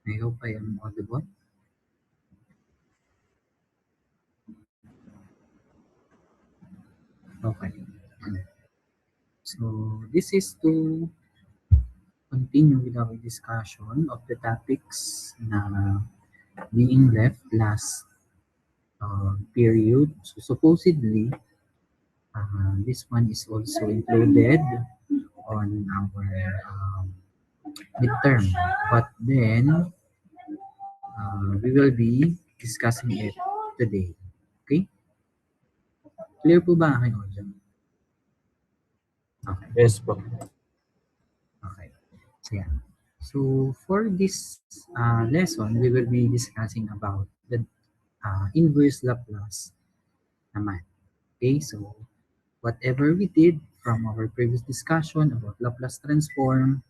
I hope I am audible. Okay. So this is to continue with our discussion of the topics na being left last period. So supposedly, this one is also included on our midterm. But then, we will be discussing it today. Okay? Clear po ba ang aking audio? Okay. Yes po. Okay. So, yeah. So, for this lesson, we will be discussing about the inverse Laplace naman. Okay, so whatever we did from our previous discussion about Laplace transform,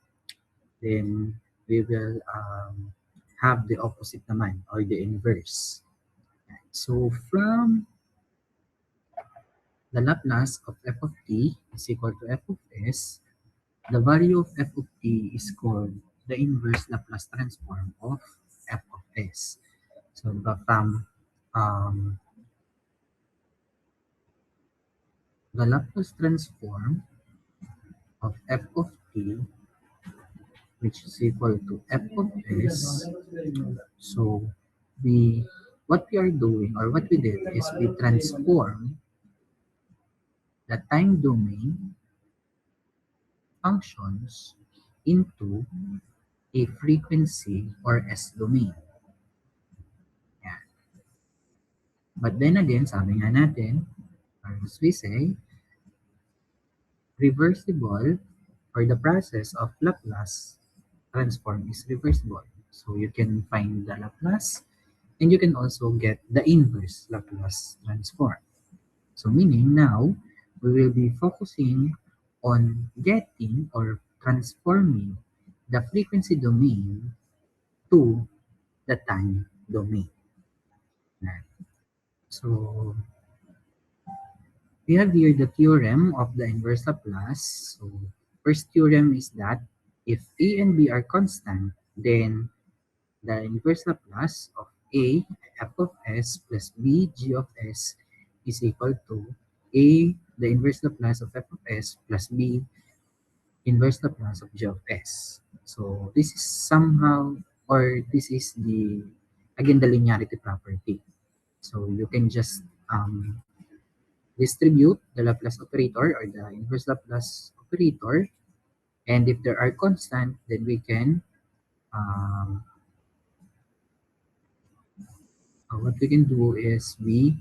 then we will have the opposite naman or the inverse. So, from the Laplace of f of t is equal to f of s, the value of f of t is called the inverse Laplace transform of f of s. So, from um, the Laplace transform of f of t, which is equal to f of s, so what we are doing or what we did is we transform the time domain functions into a frequency or S domain. Yan. But then again, sabi nga natin, or as we say, reversible or the process of Laplace transform is reversible. So you can find the Laplace and you can also get the inverse Laplace transform. So meaning now, we will be focusing on getting or transforming the frequency domain to the time domain. So we have here the theorem of the inverse Laplace. So first theorem is that if A and B are constant, then the inverse Laplace of A f of s plus B g of s is equal to A, the inverse Laplace of f of s plus B inverse Laplace of g of s. So this is somehow, or this is the, again, the linearity property. So you can just distribute the Laplace operator or the inverse Laplace operator, and if there are constant, then we can what we can do is we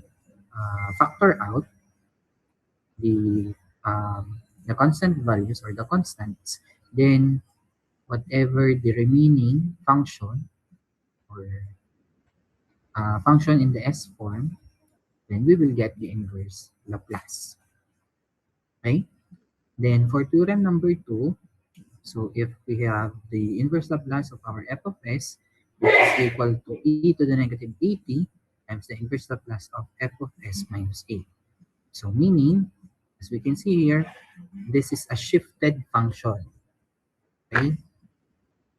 factor out the the constant values or the constants, then whatever the remaining function or function in the S form, then we will get the inverse Laplace. Okay? Then for theorem number 2, so if we have the inverse Laplace of our f of s, which is equal to e to the negative at times the inverse Laplace of f of s minus a. So meaning, as we can see here, this is a shifted function. Okay?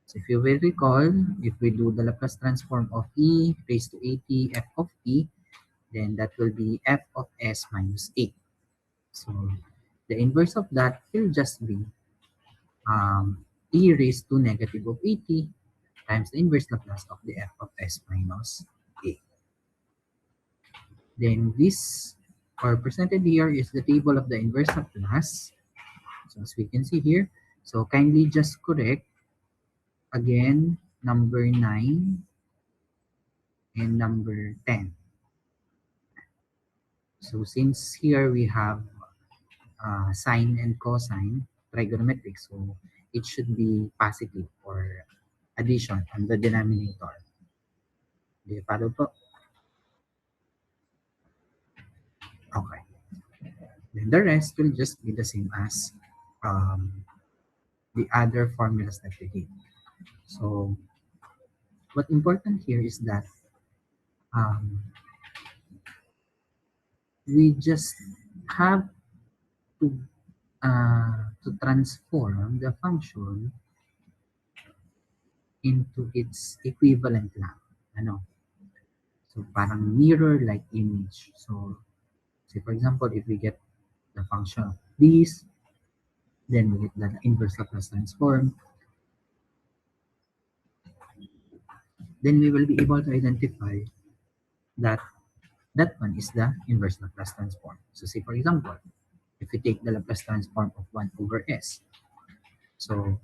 So if you will recall, if we do the Laplace transform of e raised to at f of t, then that will be f of s minus a. So the inverse of that will just be e raised to negative of at times the inverse Laplace of the f of s minus a. Then this, or presented here, is the table of the inverse Laplace. So as we can see here, so kindly just correct again number 9 and number 10. So since here we have sine and cosine trigonometric, so it should be positive or addition on the denominator. Do you follow po? Okay. Then the rest will just be the same as the other formulas that we did. So what important here is that um, we just have to transform the function into its equivalent lang. Ano? So, parang mirror-like image. So, say for example, if we get the function of this, then we get the inverse Laplace transform, then we will be able to identify that that one is the inverse Laplace transform. So, say for example, if we take the Laplace transform of 1 over s, so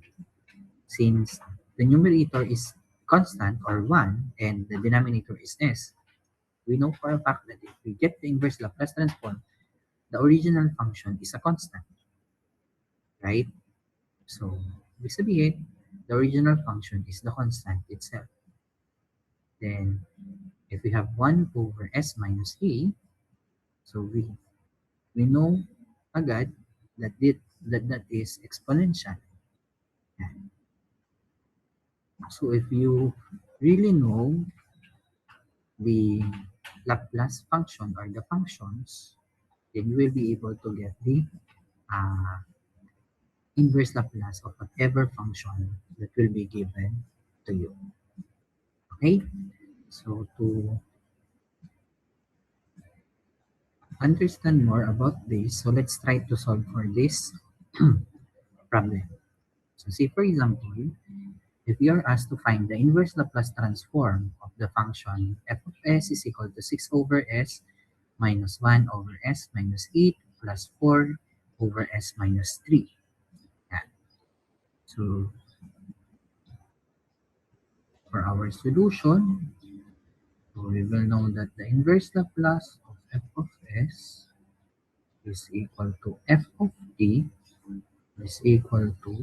since the numerator is constant or 1 and the denominator is s, we know for a fact that if we get the inverse Laplace transform, the original function is a constant, right? So, ibig sabihin, the original function is the constant itself. Then, if we have 1 over s minus a, so we know agad that that is exponential. Yan. So, if you really know the Laplace function or the functions, then you will be able to get the uh, inverse Laplace of whatever function that will be given to you. Okay? So to understand more about this, so let's try to solve for this problem. So say for example, if you are asked to find the inverse Laplace transform of the function f of s is equal to 6 over s minus 1 over s minus 8 plus 4 over s minus 3. Yeah. So for our solution, so we will know that the inverse Laplace of f of s is equal to f of t is equal to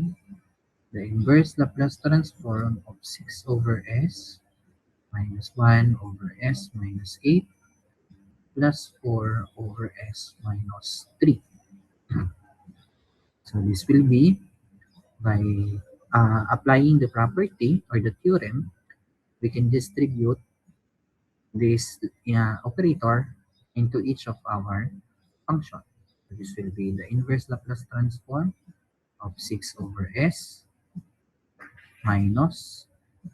the inverse Laplace transform of 6 over s minus 1 over s minus 8 plus 4 over s minus 3. So this will be by applying the property or the theorem, we can distribute this operator into each of our functions. So this will be the inverse Laplace transform of 6 over s minus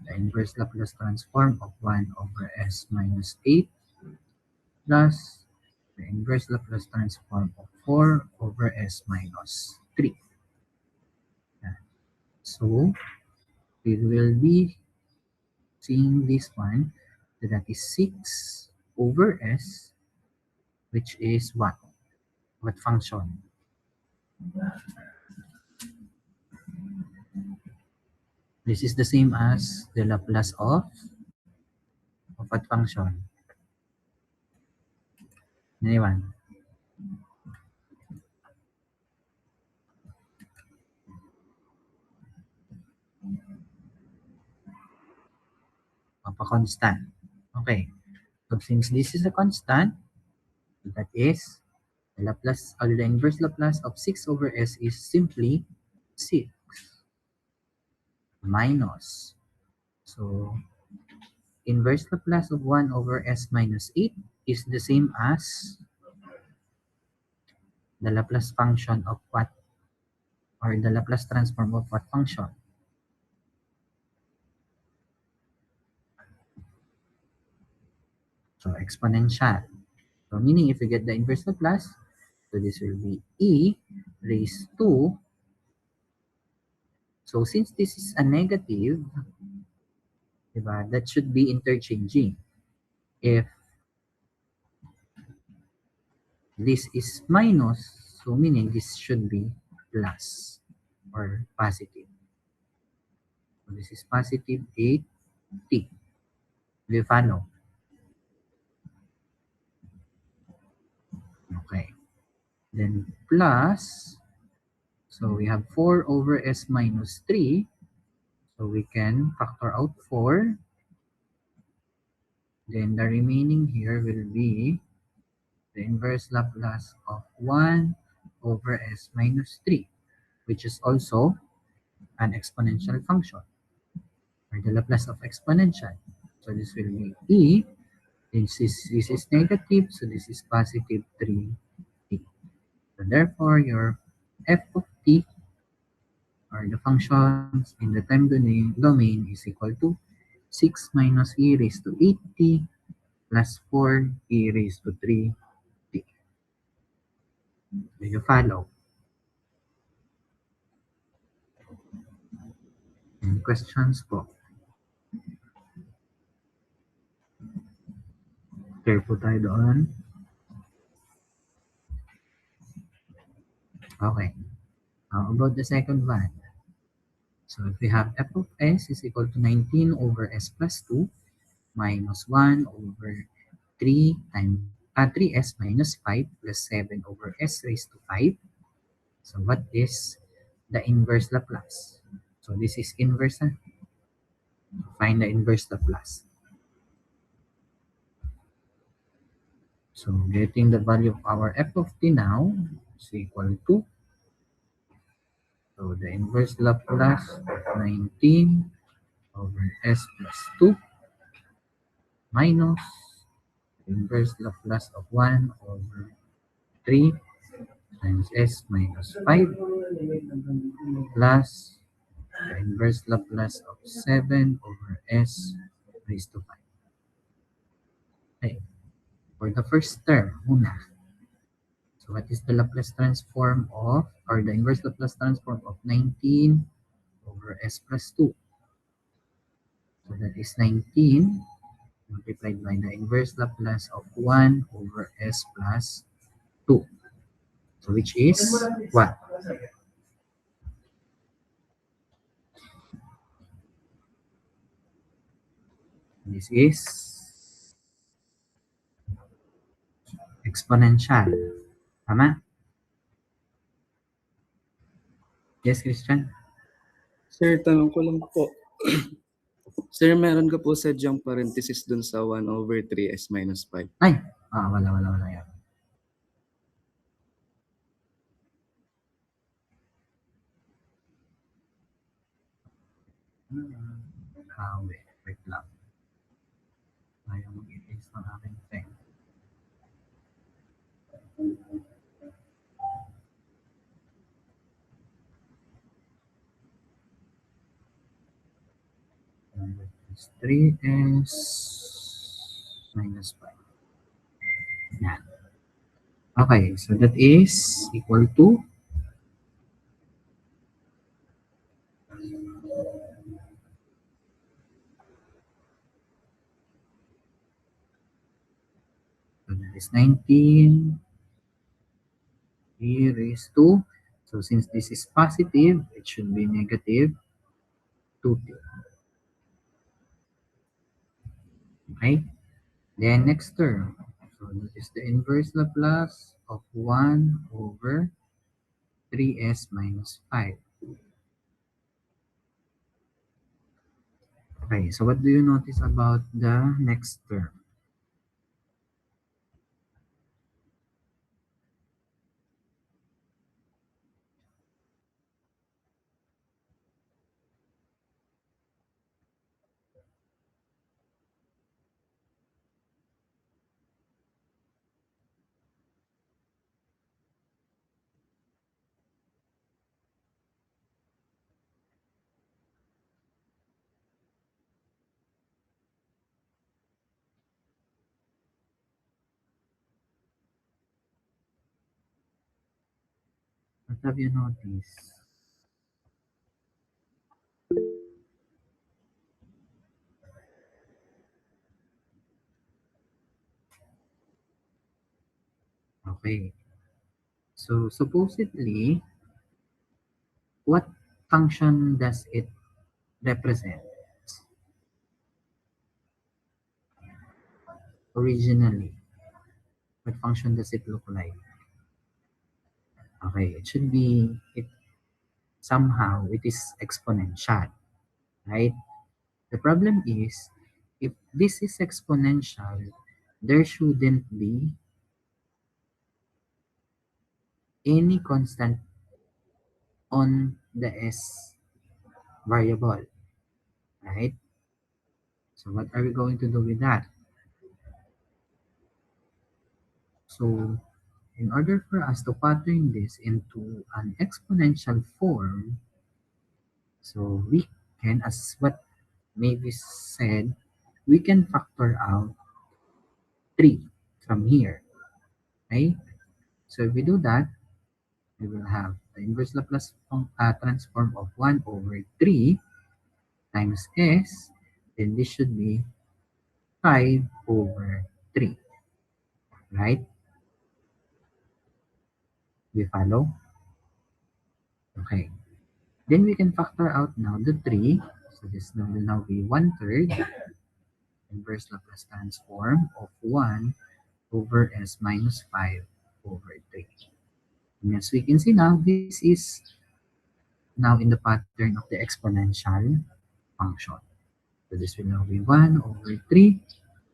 the inverse Laplace transform of 1 over s minus 8 plus the inverse Laplace transform of 4 over s minus 3. So we will be seeing this one, so that is 6 over s, which is what? What function? This is the same as the Laplace of what function? Anyone? Of a constant. Okay. So since this is a constant, that is the Laplace or the inverse Laplace of 6 over s is simply 6 minus. So inverse Laplace of 1 over s minus 8 is the same as the Laplace function of what, or the Laplace transform of what function? So exponential. So meaning if we get the inverse Laplace, so this will be e raised to, so since this is a negative, diba, that should be interchanging. If this is minus, so meaning this should be plus or positive. So this is positive 8t. Do you follow? Okay. Then plus, so we have 4 over s minus 3. So we can factor out 4. Then the remaining here will be the inverse Laplace of 1 over s minus 3, which is also an exponential function, or the Laplace of exponential. So this will be e. This is negative, so this is positive 3t. So therefore, your f of t, or the functions in the time domain is equal to 6 minus e raised to 8t plus 4 e raised to 3t. Do you follow? Any questions po? Clear po tayo doon? Okay. How about the second one? So if we have f of s is equal to 19 over s plus 2 minus 1 over 3s minus 5 plus 7 over s raised to 5. So what is the inverse Laplace? So this is inverse. Find the inverse Laplace. So getting the value of our f of t now is equal to, so the inverse Laplace of 19 over s plus 2 minus the inverse Laplace of 1 over 3 times s minus 5 plus the inverse Laplace of 7 over s raised to 5. Okay. For the first term, muna. So what is the Laplace transform of, or the inverse Laplace transform of 19 over s plus 2? So that is 19 multiplied by the inverse Laplace of 1 over s plus 2. So which is what? This is exponential. Tama? Yes, Christian? Sir, tanong ko lang po. Sir, meron ka po sadyang parenthesis dun sa 1 over 3s minus 5. Ay! Wala yan. Wait lang. Ayaw mag-erase ng aking pen. Is 3s minus 5. Yan. Okay, so that is equal to, so that is 19 e raised to, so since this is positive, it should be negative 2t. Okay? Then next term, so that is the inverse Laplace of 1 over 3s minus 5. Okay, so what do you notice about the next term? What have you noticed? Okay. So supposedly, what function does it represent originally? What function does it look like? Okay, it should be, it somehow it is exponential, right? The problem is, if this is exponential, there shouldn't be any constant on the s variable, right? So what are we going to do with that? So in order for us to pattern this into an exponential form, So we can, as what Mavis said, we can factor out 3 from here. Okay? So if we do that, we will have the inverse Laplace transform of 1 over 3 times s, then this should be 5 over 3. Right? We follow? Okay. Then we can factor out now the 3. So this will now be 1/3 inverse Laplace transform of 1 over s minus 5 over 3. And as we can see now, this is now in the pattern of the exponential function. So this will now be 1 over 3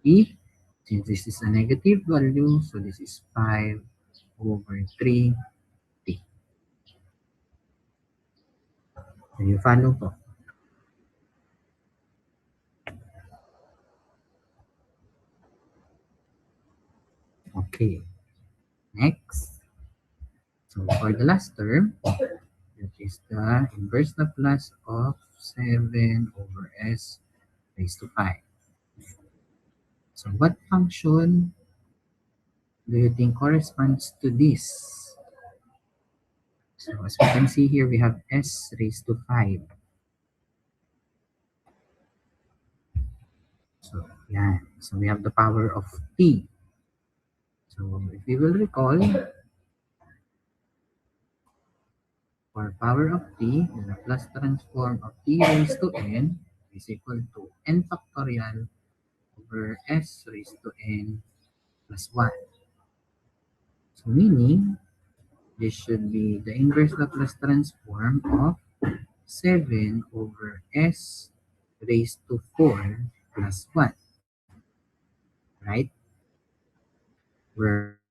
e. Since this is a negative value, so this is 5 over 3 t. Can you follow po? Okay. Next. So for the last term, that is the inverse Laplace of 7 over s raised to 5. So what function do you think corresponds to this? So as we can see here, we have s raised to 5. So yeah, so we have the power of t. So if you will recall, for power of t, the Laplace transform of t raised to n is equal to n factorial over s raised to n plus 1. So meaning, this should be the inverse Laplace transform of 7 over s raised to 4 plus 1. Right? Where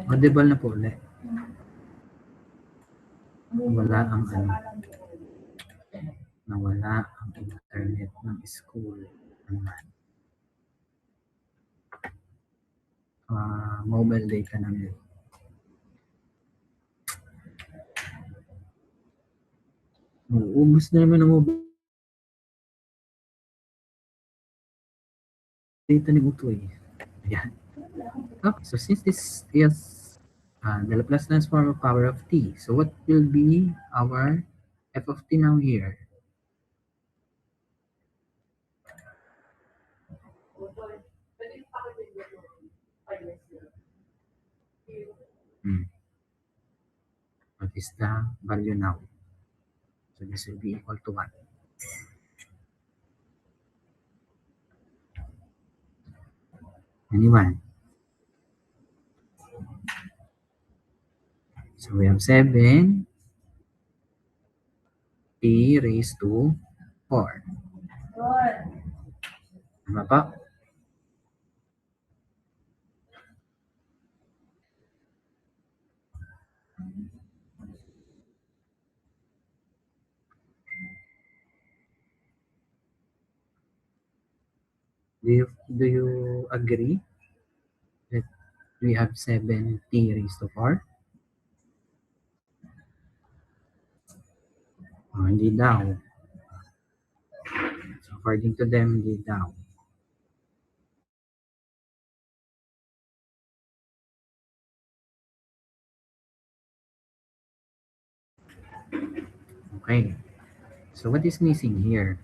audible na po ulit. Wala ang ano, nawala ang internet ng school. Mobile data namin. Ubus na naman ang mobile data ni Utoy. Ayan. Okay, so since this is the Laplace transform of power of t, so what will be our f of t now here? What is the value now? So this will be equal to 1. Anyone? So we have 7 t raised to 4. Tama pa? Do you agree that we have 7 t raised to 4? Hindi daw. So according to them, hindi daw. Okay. So what is missing here?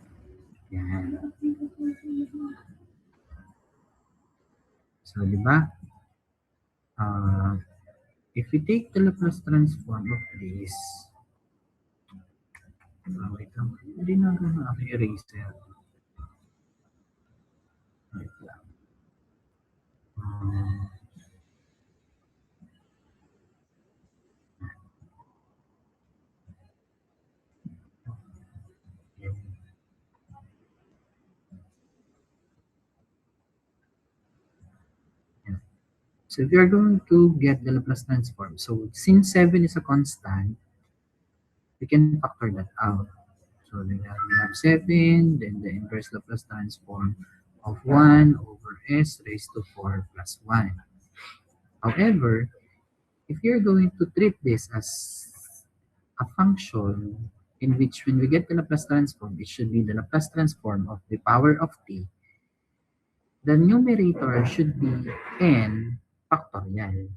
Yan. So, di ba? If we take the Laplace transform of this, wait lang, hindi na ako eraser. Wait lang. So if you're going to get the Laplace transform, so since 7 is a constant, we can factor that out. So then we have 7, then the inverse Laplace transform of 1 over s raised to 4 plus 1. However, if you're going to treat this as a function in which when we get the Laplace transform, it should be the Laplace transform of the power of t, the numerator should be n factorial.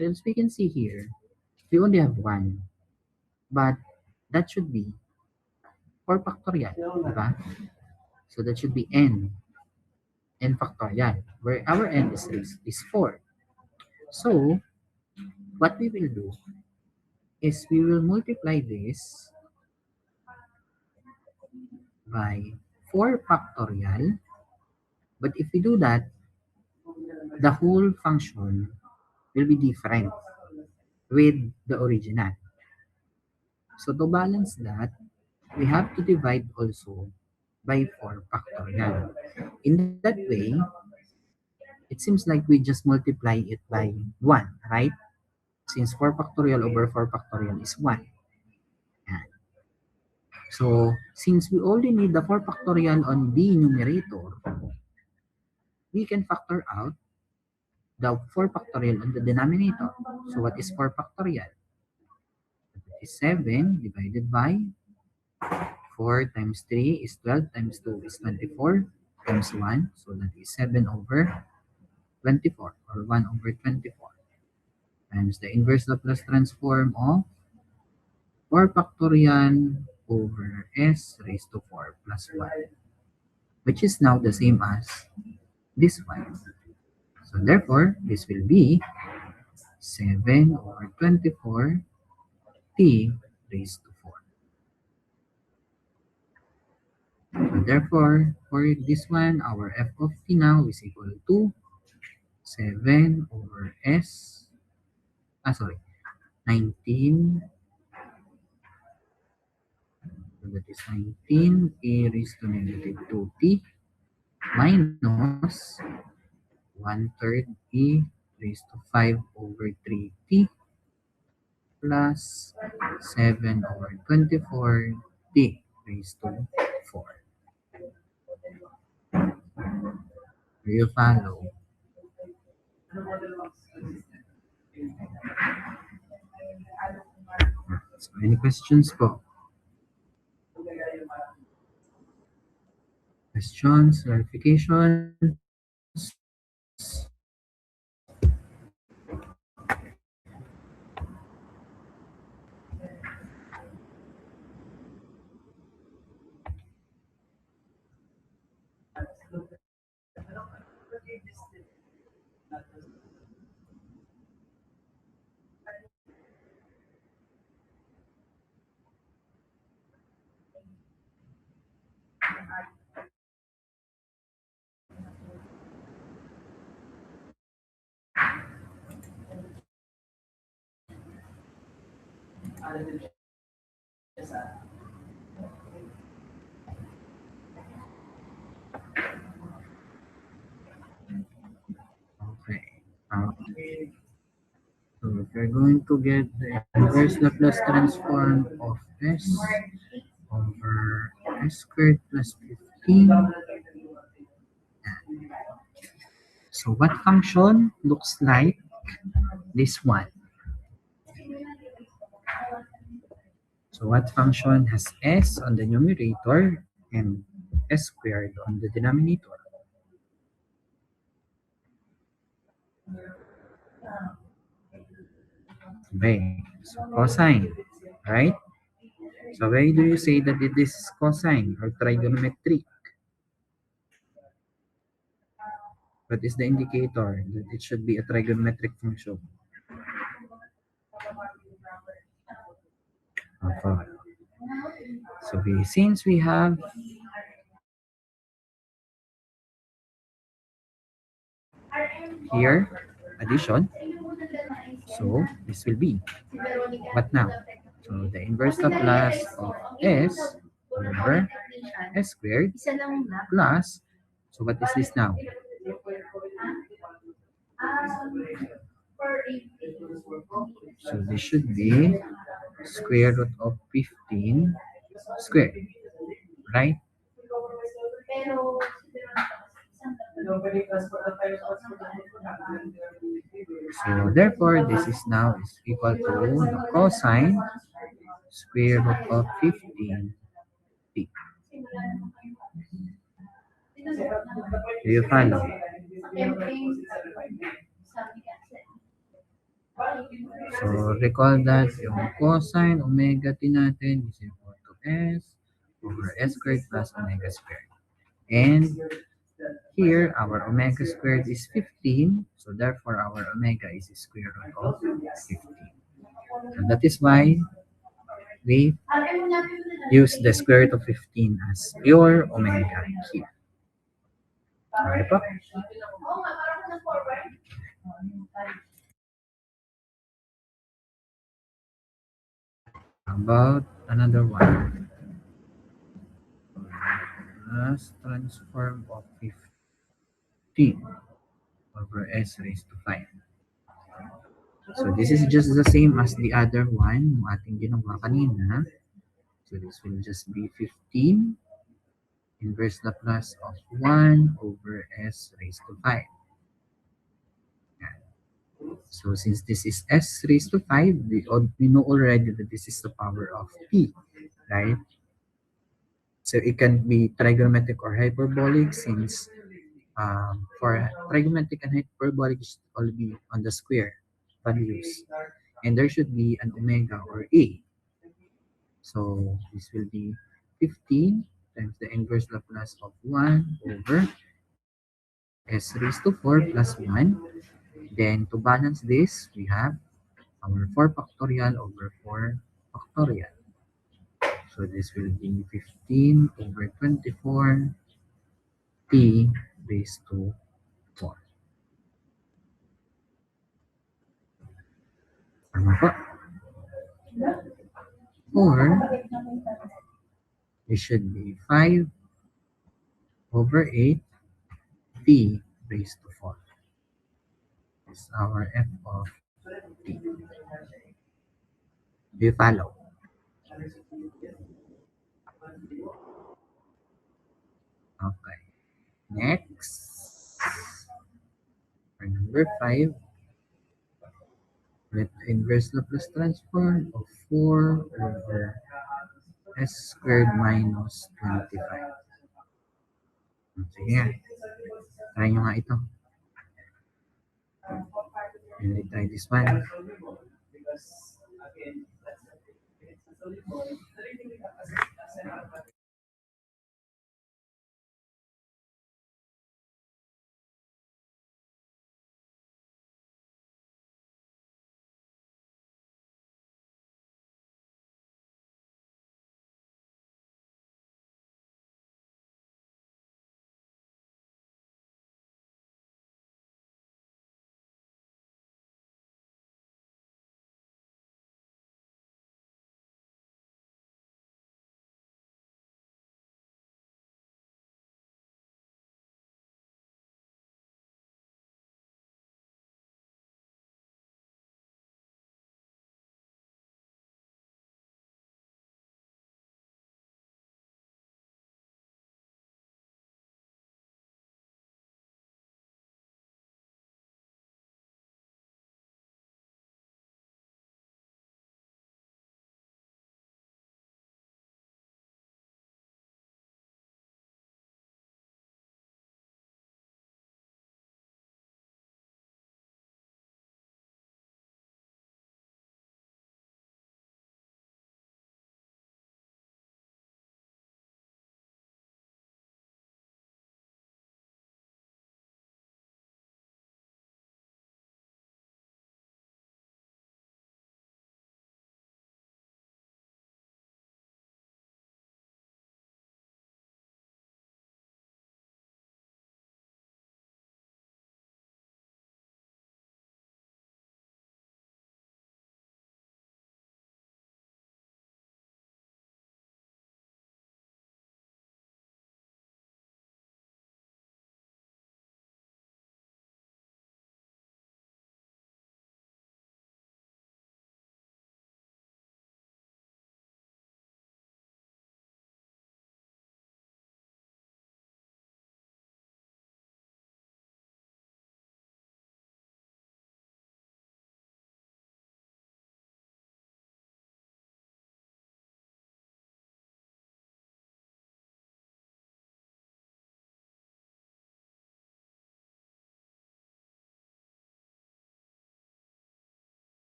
As we can see here, we only have 1, but that should be 4 factorial, diba? So that should be n factorial, where our n is 4. So, what we will do is we will multiply this by 4 factorial. But if we do that, the whole function will be different with the original. So to balance that, we have to divide also by 4 factorial. In that way, it seems like we just multiply it by 1, right? Since 4 factorial over 4 factorial is 1. Yan. So, since we only need the 4 factorial on the numerator, we can factor out the 4 factorial on the denominator. So, what is 4 factorial? That is 7 divided by 4 times 3 is 12 times 2 is 24 times 1. So, that is 7 over 24 or 1 over 24 times the inverse Laplace transform of 4 factorial over s raised to 4 plus 1, which is now the same as this one. So therefore, this will be 7 over 24 t raised to 4. So therefore, for this one, our f of t now is equal to 7 over s, 19. So that is 19 e raised to negative 2t minus 1/3 e raised to 5 over 3t plus 7 over 24 t raised to 4. Do you follow? So, any questions po? Questions, clarifications? Okay. So if you're going to get the inverse Laplace transform of s over s squared plus 15. So what function looks like this one? So what function has s on the numerator and s squared on the denominator? Okay, so cosine, right? So why do you say that it is cosine or trigonometric? What is the indicator that it should be a trigonometric function? Okay. So since we have here addition, so this will be what now? So the inverse Laplace of s over s squared plus, so what is this now? So this should be square root of 15 squared, right? So therefore, this is now is equal to the cosine square root of 15 t. Do you follow? So recall that yung cosine omega t natin is equal to s over s squared plus omega squared. And here, our omega squared is 15, so therefore our omega is square root of 15. And that is why we use the square root of 15 as pure omega here. Okay po? About another one. Let's transform of 15 over s raised to 5. So this is just the same as the other one, yung ating ginawa kanina. So this will just be 15 inverse Laplace of 1 over s raised to 5. So since this is s raised to 5, we know already that this is the power of p, right? So it can be trigonometric or hyperbolic, since for trigonometric and hyperbolic, it should all be on the square values. And there should be an omega or a. So this will be 15 times the inverse Laplace of 1 over s raised to 4 plus 1. Then to balance this, we have our 4 factorial over 4 factorial. So this will be 15 over 24 t raised to 4. Tama po? Or it should be 5 over 8 t raised to 4. Is our f of t. Do you follow? Okay. Next, for number 5, let inverse Laplace transform of 4 over s squared minus 25. Sige nga. Try nyo nga ito. And try this one.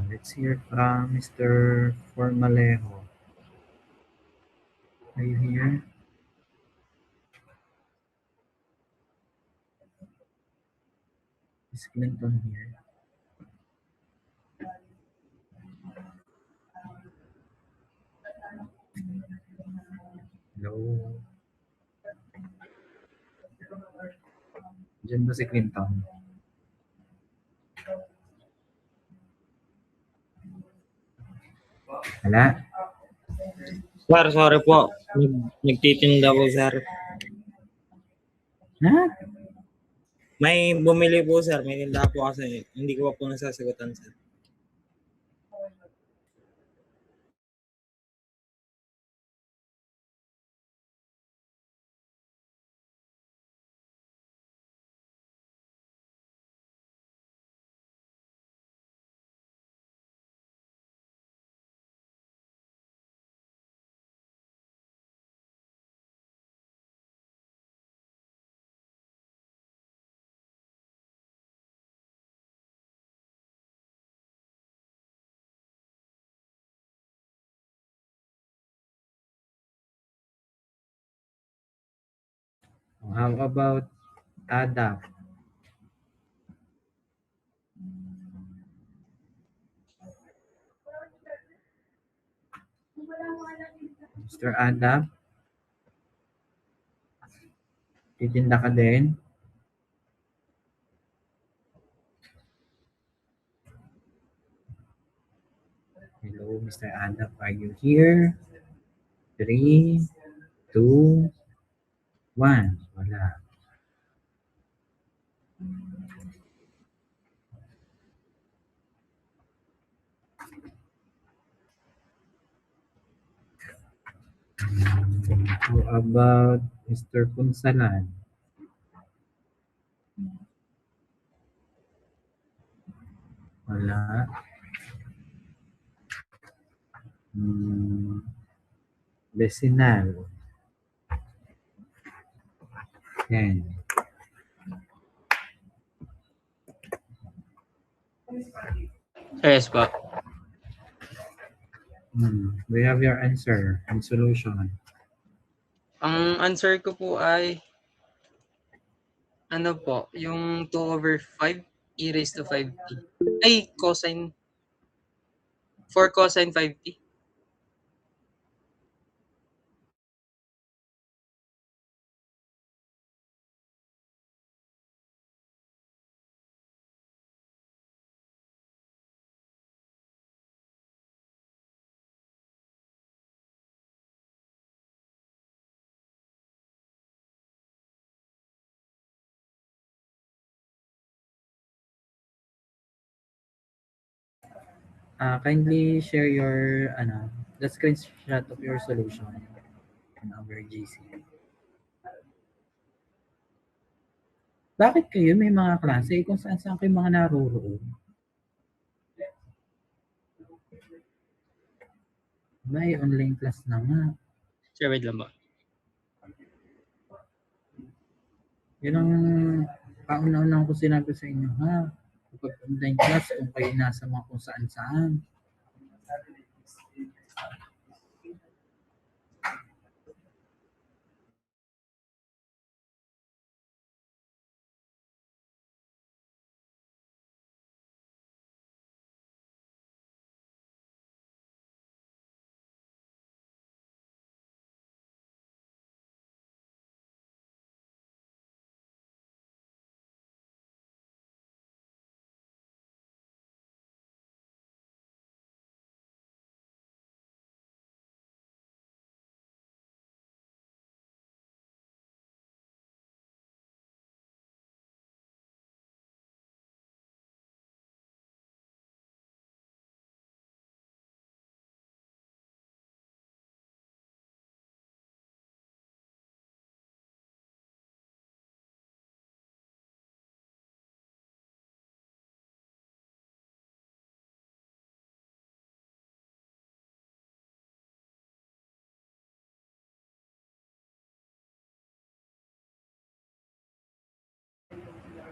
Let's hear from Mr. Formalejo. Are you here? Is Clinton here? Hello? Diyan ba si Clinton? Wala? Sir, sorry po. Nagtitinda po, sir. Ha? May bumili po, sir. May tinda po kasi. Hindi ko pa po nasasagutan, sir. How about Ada? Mr. Adab? Titinda ka din? Hello, Mr. Adab. Are you here? 3, 2, 1. Wala. How about Mr. Punsalan? Wala. Vecinal. 10. Yes po. We have your answer and solution. Ang answer ko po ay ano po, yung 2/5 e raised to 5t. Ay, cosine 4 cosine 5t. Kindly share your the screenshot of your solution in our GC. Bakit kayo may mga klase kung saan kayo mga naroroon? May online class na nga. Sure, wait lang ba? Yun ang kauna-unang ko sinabi sa inyo, ha? Kapag online class, kung kayo nasa mga kung saan-saan.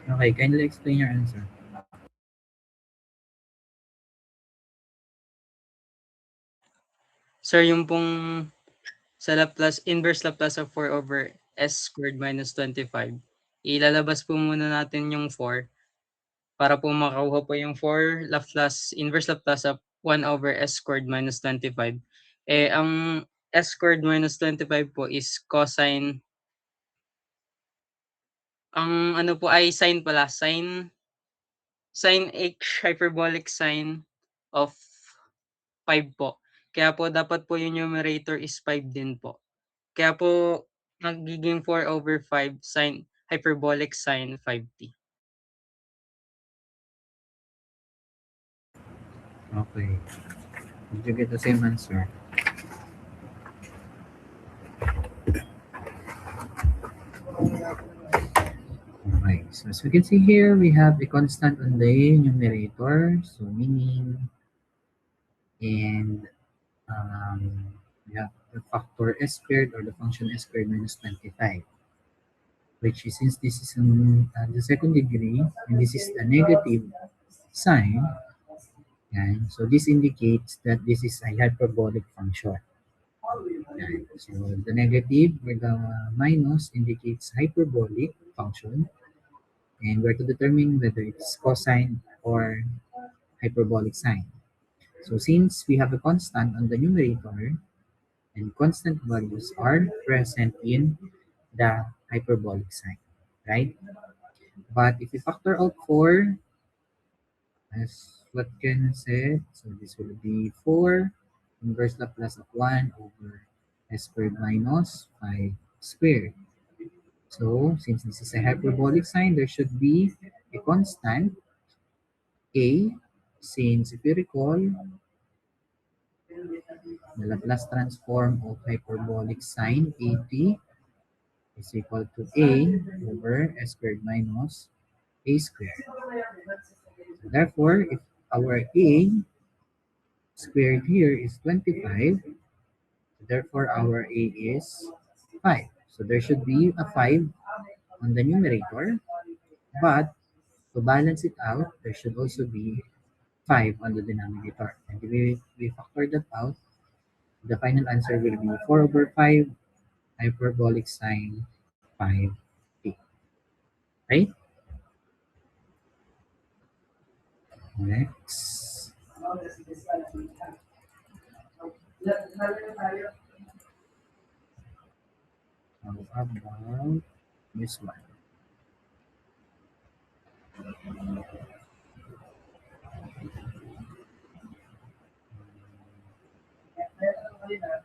Okay, kindly explain your answer. Sir, yung pong sa Laplace, inverse Laplace of 4 over s squared minus 25, ilalabas po muna natin yung 4 para po makakuha po yung 4 Laplace, inverse Laplace of 1 over s squared minus 25. Eh, ang s squared minus 25 po is cosine, ang ano po ay sine pala, sine h hyperbolic sine of 5 po. Kaya po dapat po yung numerator is 5 din po. Kaya po magiging 4 over 5 sine hyperbolic sine 5t. Okay. Did you get the same answer? Okay, so as we can see here, we have a constant on the numerator, so meaning, and we have the factor s squared or the function s squared minus 25, which is, since this is in the second degree and this is a negative sign, and so this indicates that this is a hyperbolic function. Yan. So the negative or the minus indicates hyperbolic function, and we're to determine whether it's cosine or hyperbolic sign. So since we have a constant on the numerator and constant values are present in the hyperbolic sign, right? But if we factor out 4, as what Ken said, so this will be 4 inverse Laplace of 1 over s squared minus 5 squared. So since this is a hyperbolic sign, there should be a constant a, since if you recall, the Laplace transform of hyperbolic sine at is equal to a over s squared minus a squared. So therefore, if our a squared here is 25, therefore our a is 5. So there should be a 5 on the numerator, but to balance it out, there should also be 5 on the denominator. And if we factor that out, the final answer will be 4 over 5 hyperbolic sine 5t. Right? Next. How about this one?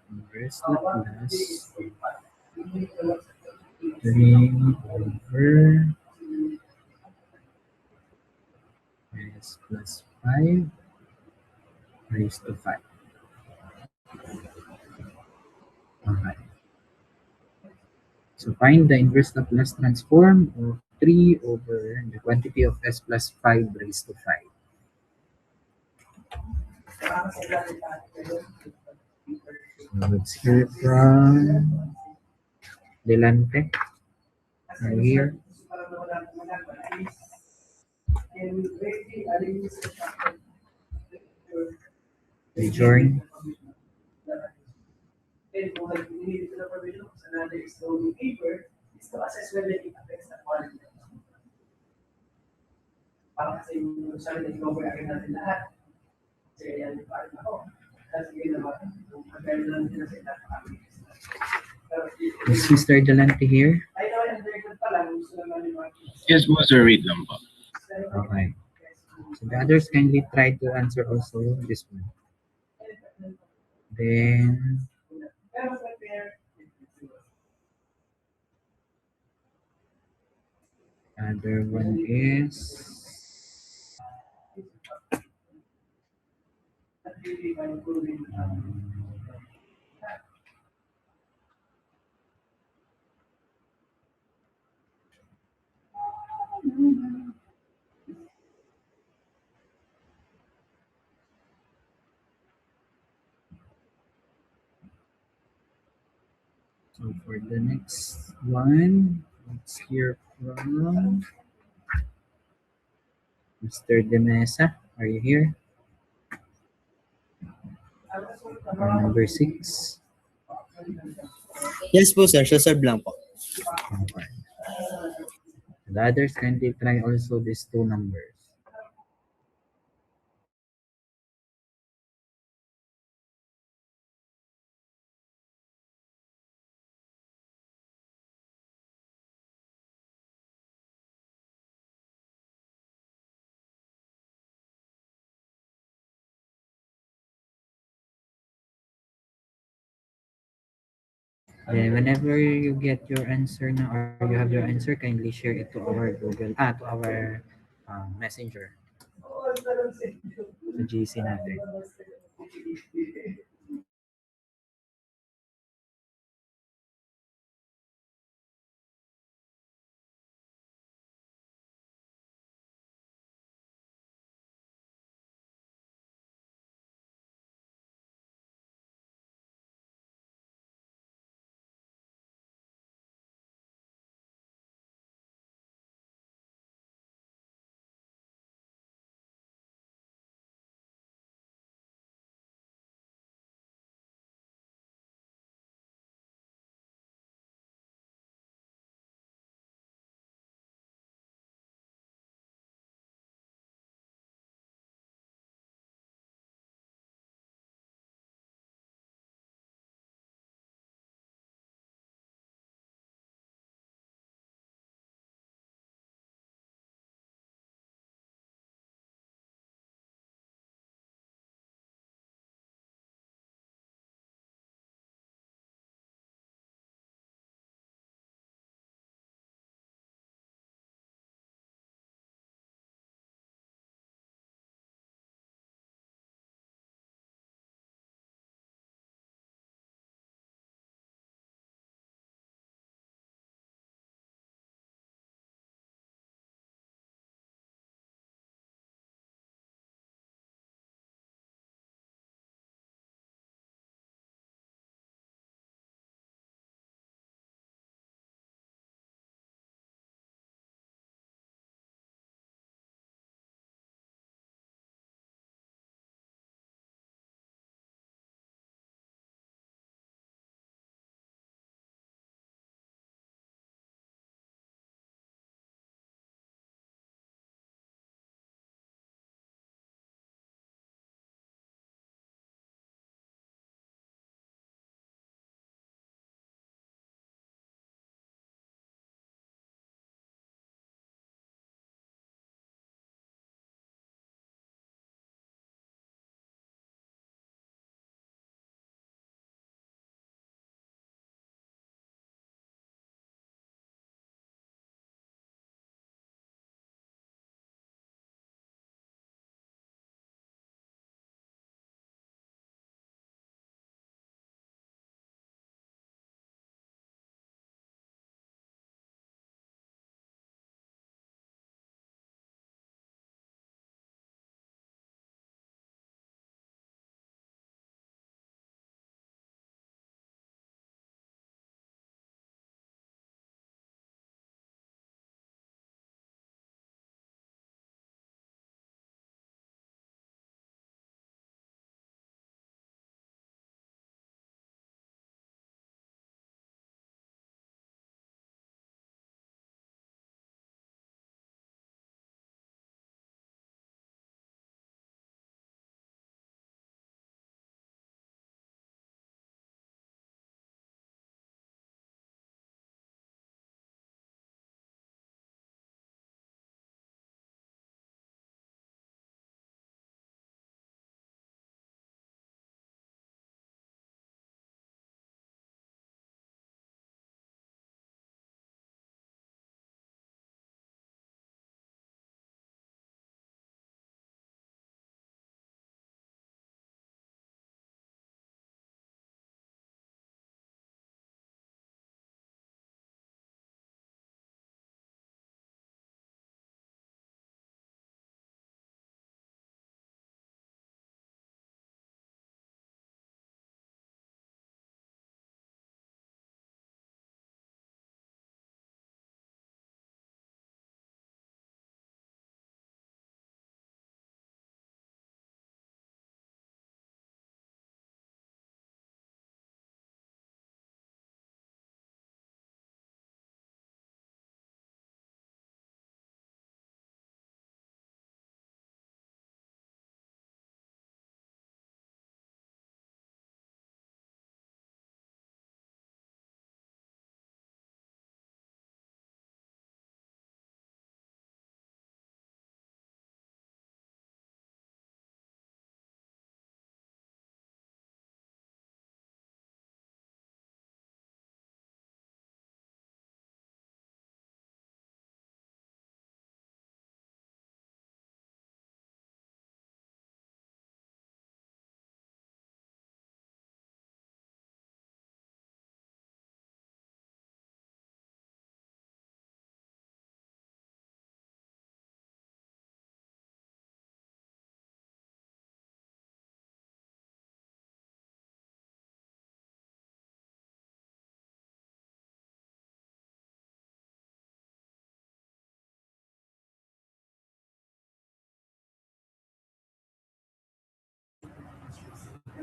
Inverse Laplace 3 over s plus 5 raised to 5. Alright. So find the inverse Laplace transform of 3 over the quantity of s plus 5 raised to 5. So let's hear from Delante. Are you here? Rejoin. Is Mr. Delante here? Yes, Master, read lang po. Okay. So the others kindly try to answer also this one. Then other one is so for the next one, let's hear from Mr. De Mesa. Are you here? Number 6. Yes po, sir. Solve lang po. Okay. The others kindly try also these two numbers. Then whenever you get your answer na or you have your answer, kindly share it to our to our messenger. Sa GC natin.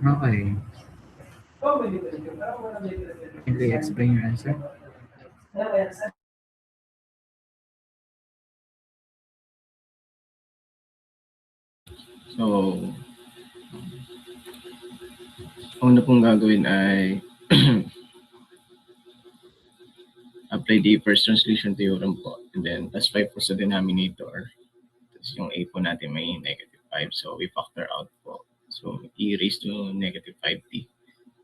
Okay. Can you explain your answer? So, una pong gagawin ay apply the first translation theorem po. And then, plus 5 po sa denominator. Tapos yung a po natin may negative 5. So, we factor out po. So, e raised to negative 5t.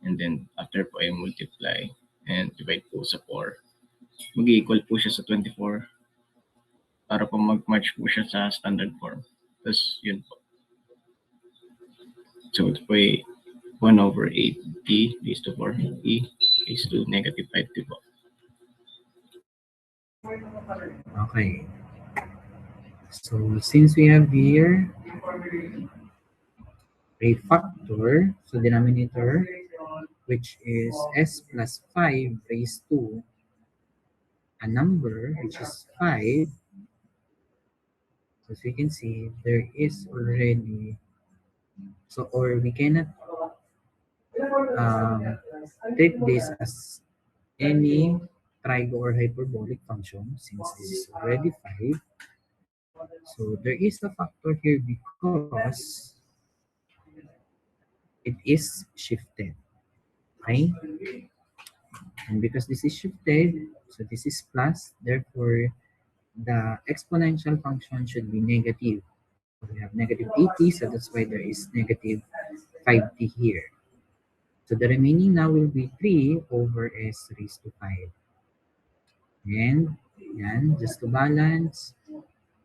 And then, after po ay multiply and divide po sa 4. Mag-equal po siya sa 24 para po mag-match po siya sa standard form. Tapos, yun po. So, ito po ay 1 over 8t raised to 4 e raised to negative 5t po. Okay. So since we have here a factor, so denominator, which is s plus 5 raised to a number which is 5. So as we can see, there is already, so or we cannot take this as any trigo or hyperbolic function since this is already 5. So there is a factor here because it is shifted. Okay? And because this is shifted, so this is plus, therefore the exponential function should be negative. We have negative 80, so that's why there is negative 5t here. So the remaining now will be 3 over s raised to 5. And yan, just to balance,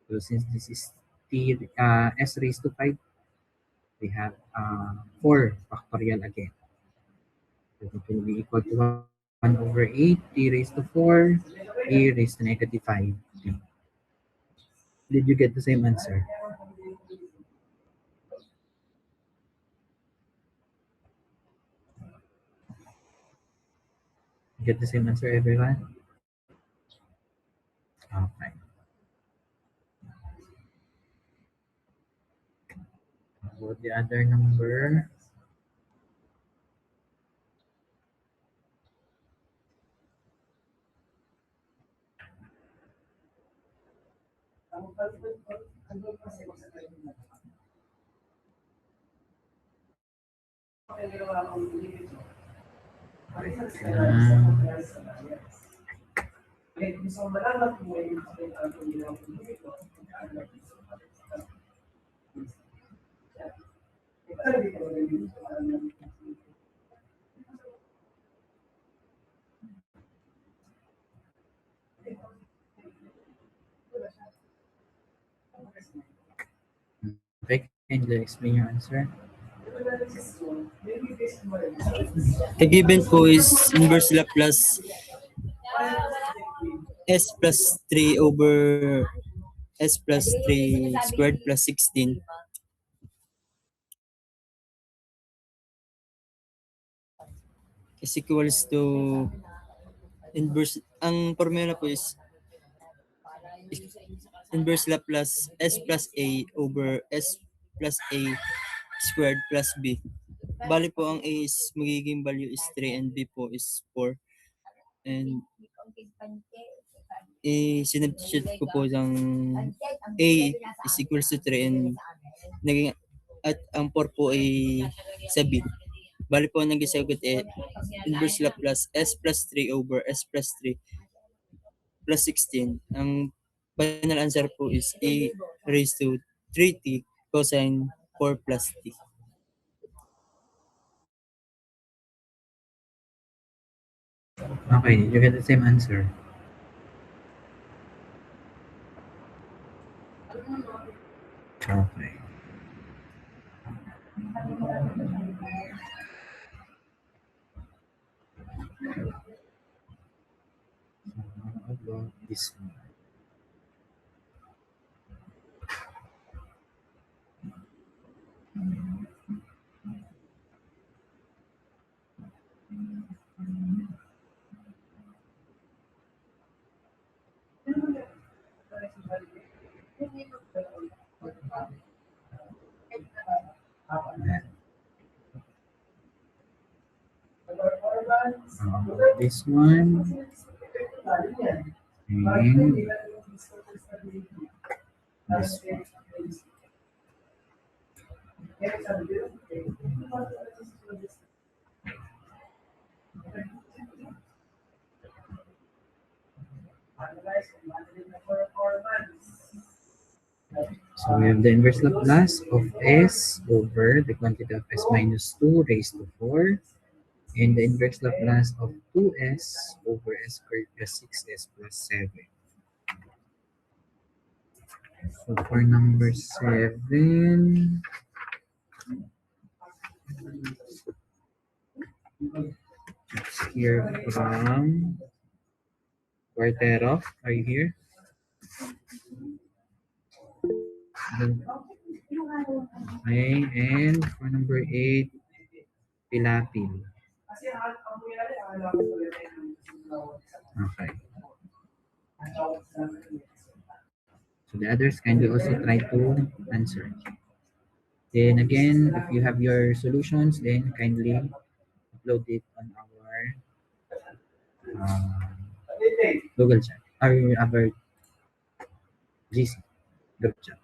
so since this is s raised to 5, we have 4 factorial again. So it will be equal to 1 over 8, t raised to 4, e raised to negative 5. Did you get the same answer? Get the same answer, everyone? Okay. About the other number, okay, can you explain your answer? The given po is inverse Laplace s plus 3 over s plus 3 squared plus 16 is equals to inverse. Ang formula po is inverse Laplace s plus a over s plus a squared plus b. Bali po ang a is magiging value is 3 and b po is 4. And sinubstitute ko po yung a is equals to 3 and naging at ang 4 po ay sa b. Bali po ang naging sagot ay inverse Laplace s plus 3 over s plus 3 plus 16. Ang final answer po is a raised to 3t cosine 4 plus t. Okay, did you get the same answer? Okay. How about this one? this one. And this one. So we have the inverse Laplace of S over the quantity of S minus 2 raised to 4, and the inverse Laplace of 2S over S squared plus 6S plus 7. So for number 7, let's hear from Quartero. Are you here? Okay, and for number 8, Pilapil. Okay. So the others kindly also try to answer. Then again, if you have your solutions, then kindly upload it on our Google chat or our GC group chat.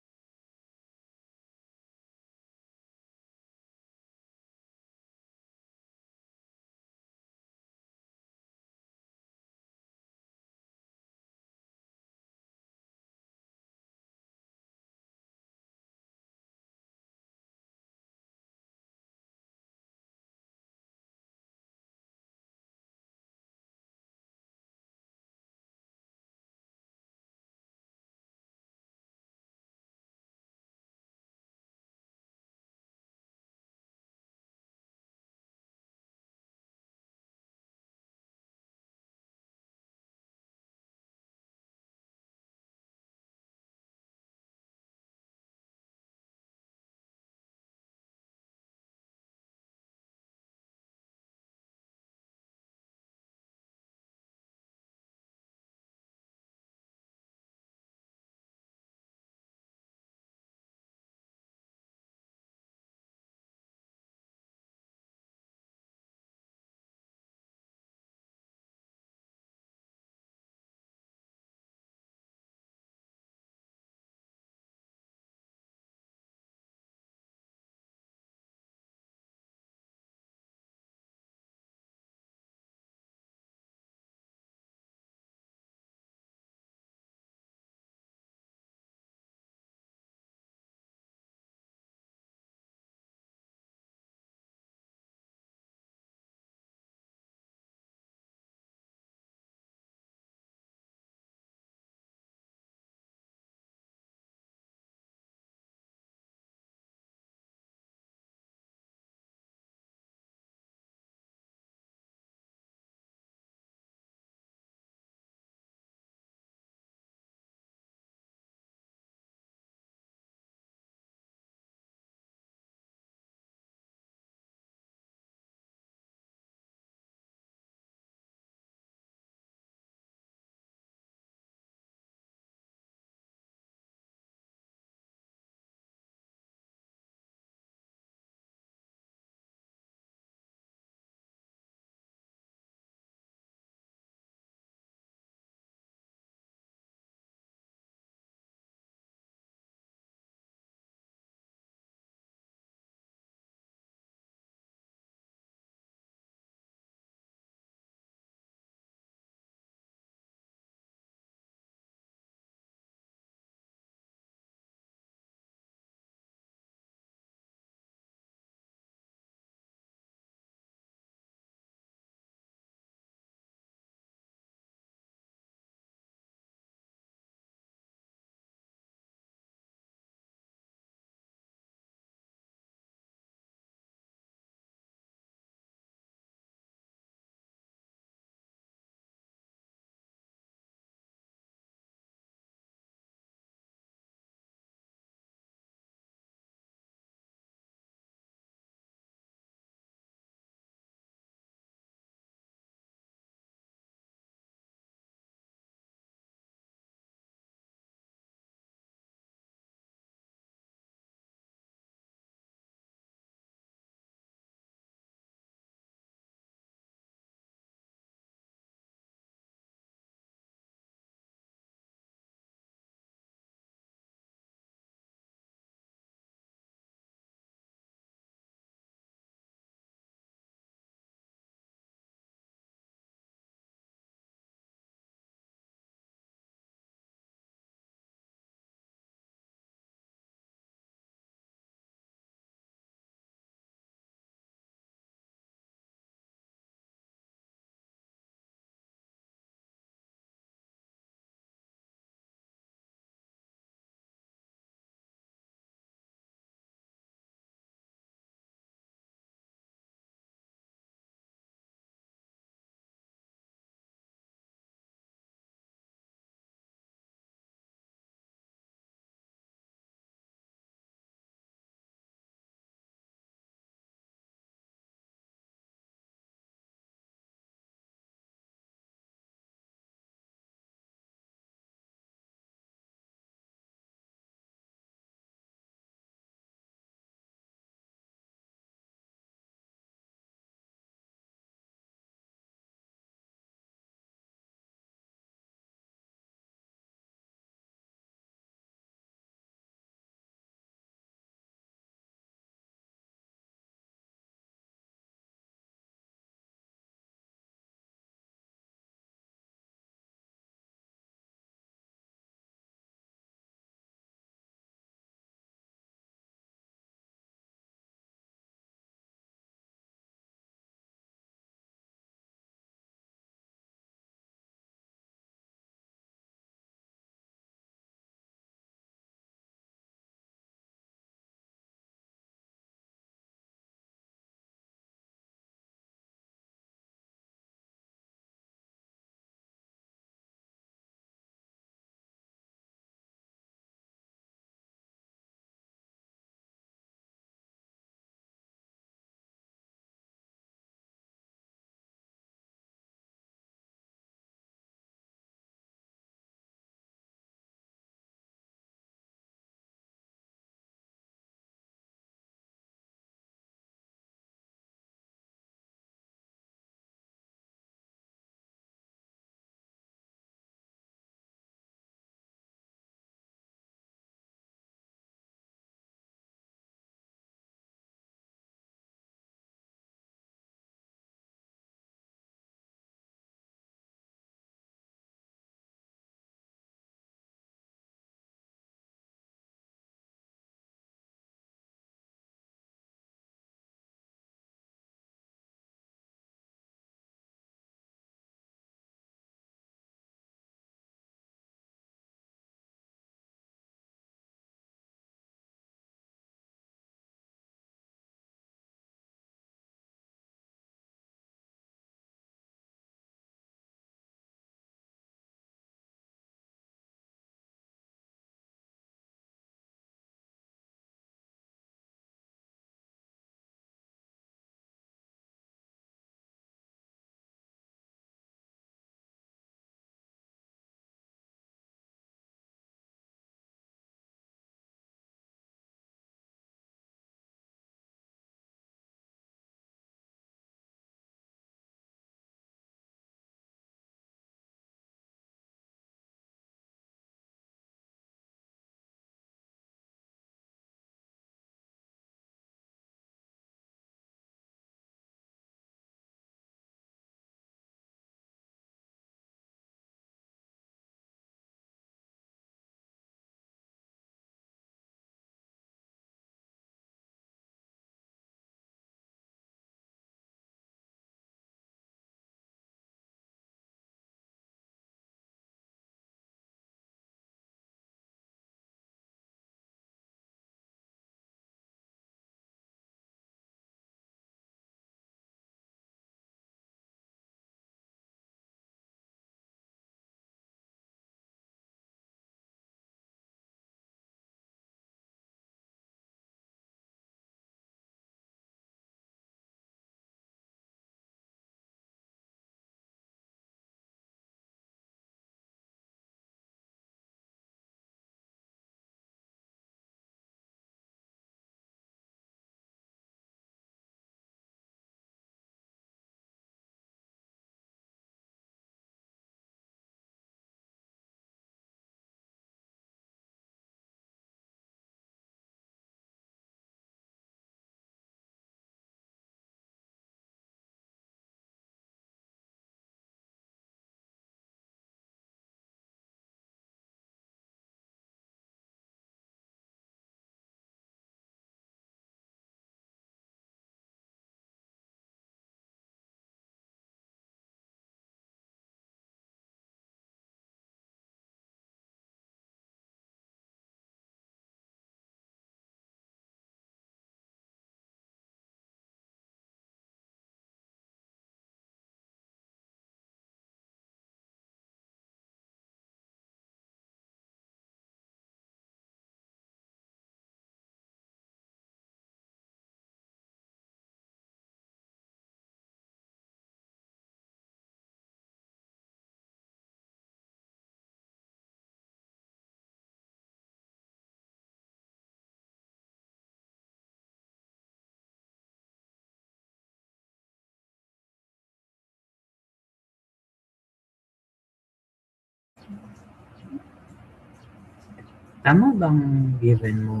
Tama bang given mo?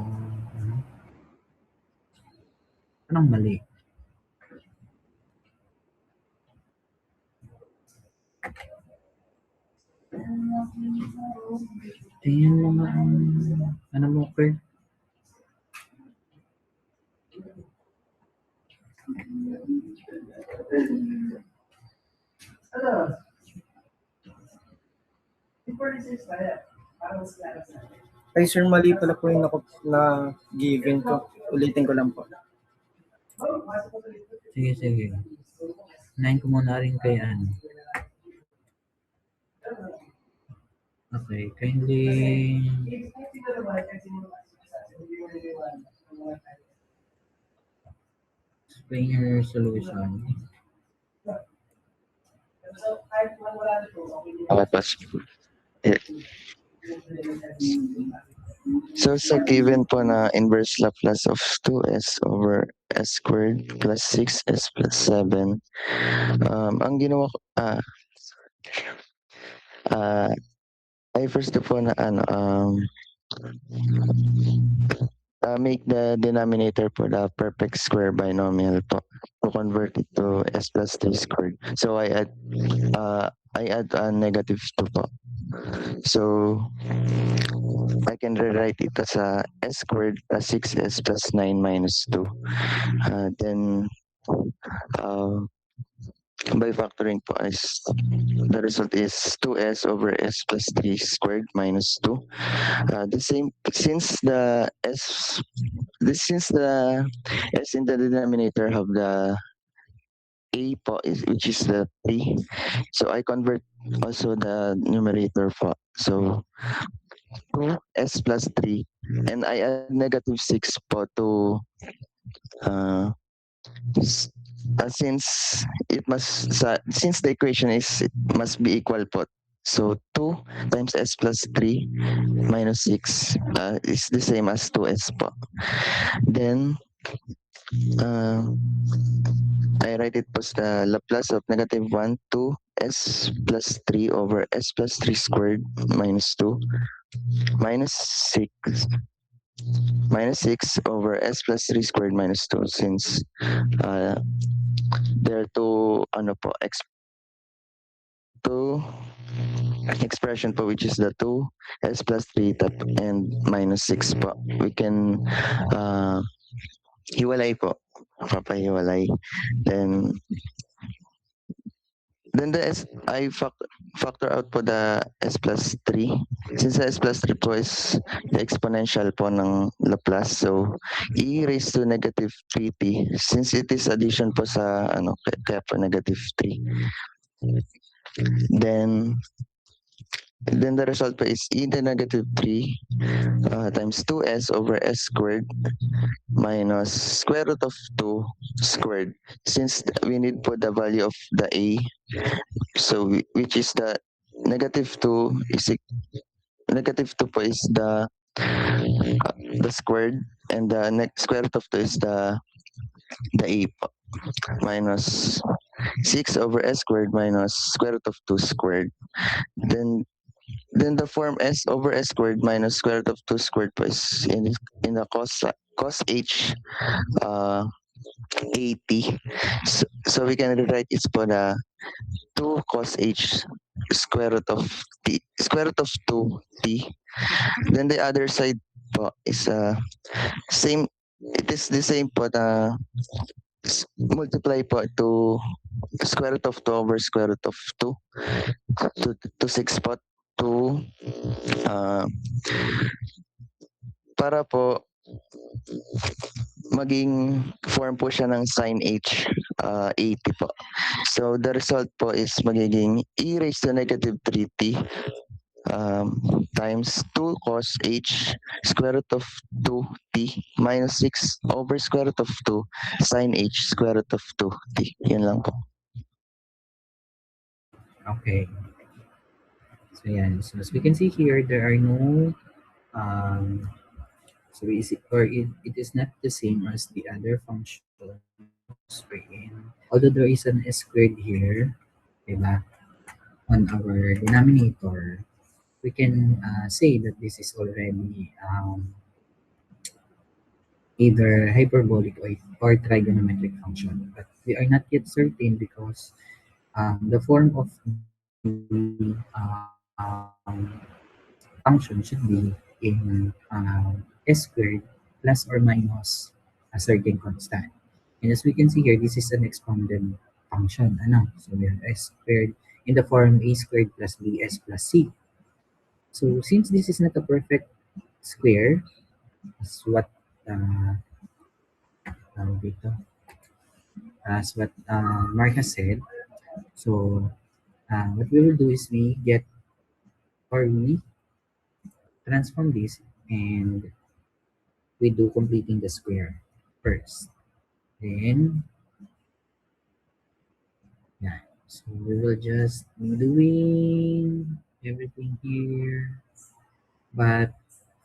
Ano? Anong mali? Tingnan mo nga ang ano mo, Kurt. Ay sir, mali pala po yung na given ko. Ulitin ko lang po. Sige, sige. Unahin ko muna rin kay ano. Okay, kindly explain your solution. Okay, pas. Eh, So sa given po na inverse Laplace of 2s over s squared plus 6s plus 7, ang ginawa ko, ay first po na make the denominator po the perfect square binomial po to convert it to s plus 3 squared. So I add a negative 2 po. So I can rewrite it as a s squared plus 6s plus 9 minus 2. Then by factoring po is the result is 2s over s plus 3 squared minus 2. The same since the s in the denominator have the a po which is the 3. So I convert also the numerator po. So 2s plus 3 and I add negative 6 po to since the equation is it must be equal po. So 2 times s plus 3 minus 6 is the same as 2s po. Then I write it as the Laplace of negative 1 to s plus 3 over s plus 3 squared minus 2 minus 6 over s plus 3 squared minus 2 since there are two expression po which is the 2 s plus 3 and minus 6 po. We can hiwalay po. Papahiwalay. Then the s, I factor out po the s plus 3. Since the s plus 3 po is the exponential po ng Laplace, so e raised to negative 3t. Since it is addition po sa kaya po negative 3. Then the result po is e to the negative 3 times 2s over s squared minus square root of 2 squared. Since we need po the value of the a, so which is the negative 2 po is the squared and the square root of 2 is the a po. Minus 6 over s squared minus square root of 2 squared. Then the form s over s squared minus square root of 2 squared po is in the cos h 80. So we can rewrite it for the 2 cos h square root of 2 t. Then the other side po is same. It is the same po na multiply po to square root of 2 over square root of 2 to 6 po to para po maging form po siya ng sin h 80 po. So the result po is magiging e raised to negative 3t times 2 cos h square root of 2t minus 6 over square root of 2 sin h square root of 2t. Yan lang po. Okay. So yan. So as we can see here, there are no so it is not the same as the other functions wherein although there is an s squared here, diba, on our denominator, we can say that this is already either hyperbolic or trigonometric function, but we are not yet certain because the form of the function should be in s squared plus or minus a certain constant. And as we can see here, this is an expounded function. Ano? So we have s squared in the form a squared plus bs plus c. So since this is not a perfect square, as what dito, as what Mark has said, so what we will do is we transform this and we do completing the square first. Then, yeah, so we will just be doing everything here. But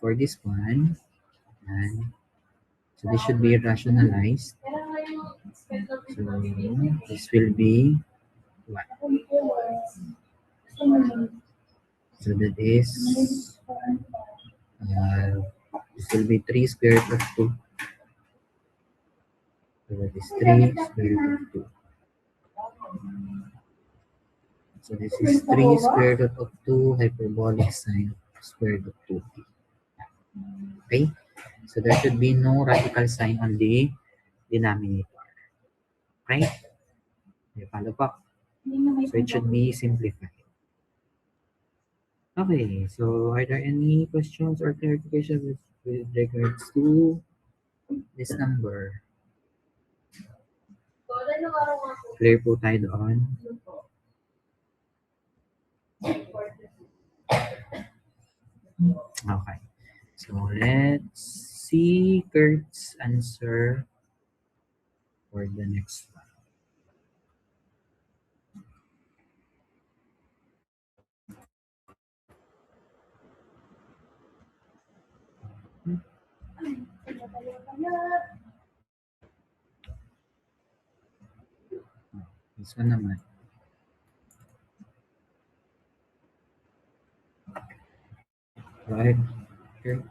for this one, and so this should be rationalized. So this will be what? So that is this will be 3 square root of 2. So that is 3 square root of 2. So this is 3 square root of 2 hyperbolic sine square root of 2. Okay? So there should be no radical sign on the denominator. Okay? Okay, follow po. So it should be simplified. Okay, so are there any questions or clarifications with regards to this number? Clear po tayo doon. Okay. So let's see Kurt's answer for the next one. This one naman. Go ahead. Kurt.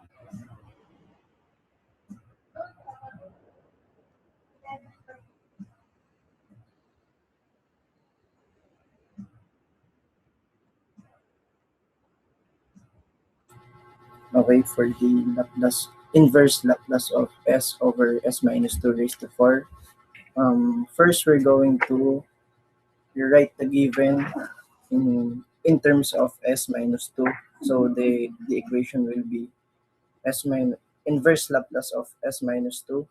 Okay, for the inverse Laplace of s over s minus 2 raised to 4. First, we're going to rewrite the given in terms of s minus 2. So the equation will be inverse Laplace of s minus 2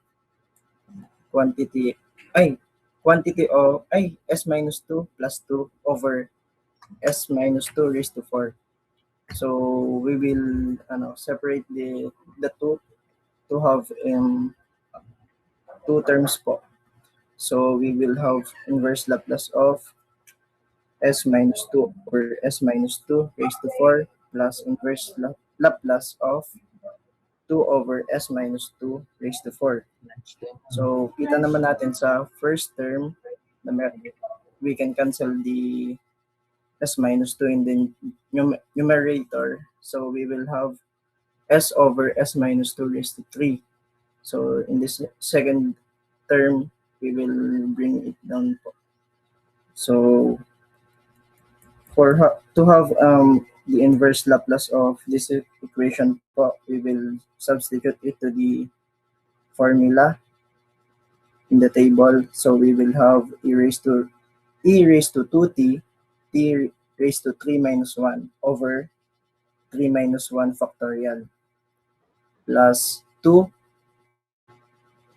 quantity of s minus 2 plus 2 over s minus 2 raised to 4. So we will separate the two to have two terms po. So we will have inverse Laplace of s minus 2 over s minus 2 raised to 4 plus inverse Laplace of 2 over s minus 2 raised to 4. So kita naman natin sa first term, we can cancel the s minus 2 in the numerator. So we will have s over s minus 2 raised to 3. So in this second term, we will bring it down po. So to have the inverse Laplace of this equation po, we will substitute it to the formula in the table. So we will have e raised to 2t, t raised to 3 minus 1 over 3 minus 1 factorial plus 2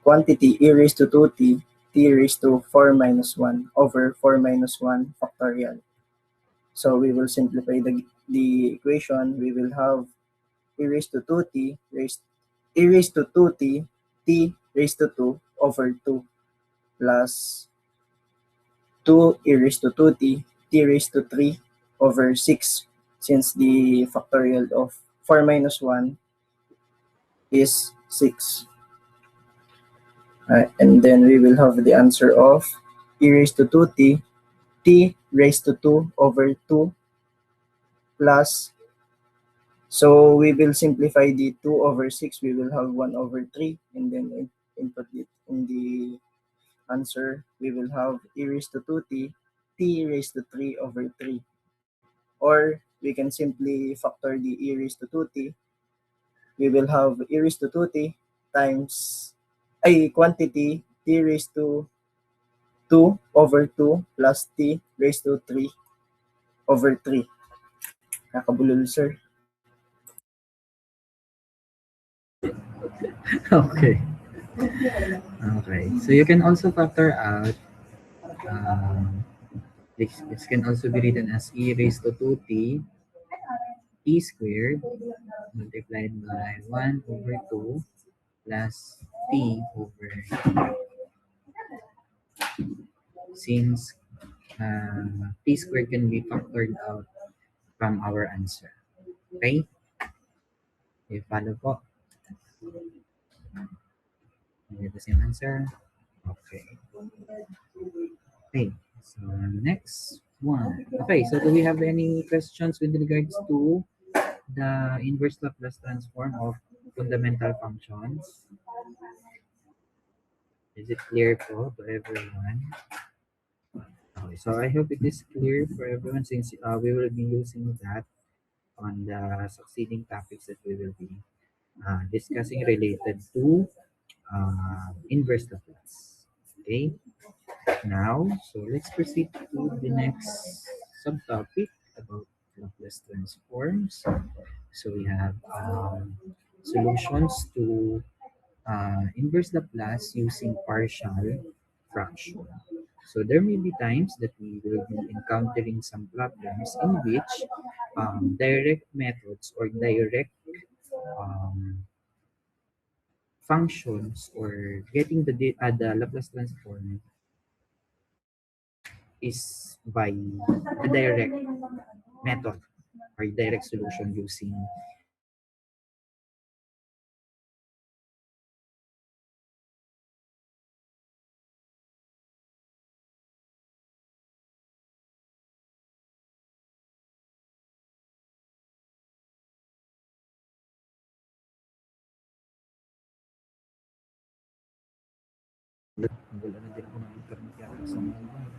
quantity e raised to 2t, t raised to 4 minus 1 over 4 minus 1 factorial. So we will simplify the equation. We will have e raised to 2t t raised to 2 over 2 plus 2 e raised to 2t raised to 3 over 6, since the factorial of 4 minus 1 is 6. And then we will have the answer of e raised to 2t raised to 2 over 2 plus So we will simplify the 2 over 6. We will have 1 over 3, and then input it in the answer. We will have e raised to 2t, t raised to 3 over 3. Or we can simply factor the e raised to 2t. We will have e raised to 2t times a quantity t raised to 2 over 2 plus t raised to 3 over 3. Nakabulol, sir. Okay. Okay. So you can also factor out, this can also be written as e raised to 2t, t squared multiplied by 1 over 2 plus t over, since t squared can be factored out from our answer. Okay? You follow po? You get the same answer? Okay. Okay. So next one. Okay, so do we have any questions with regards to the inverse Laplace transform of fundamental functions? Is it clear po to everyone? Okay, so I hope it is clear for everyone, since we will be using that on the succeeding topics that we will be discussing related to inverse Laplace. Okay, now, so let's proceed to the next subtopic about Laplace transforms. So we have solutions to inverse Laplace using partial fraction. So there may be times that we will be encountering some problems in which direct methods or direct um, functions or getting the Laplace transform is by the direct method or direct solution using wala na din ako ng internet yata sa mobile.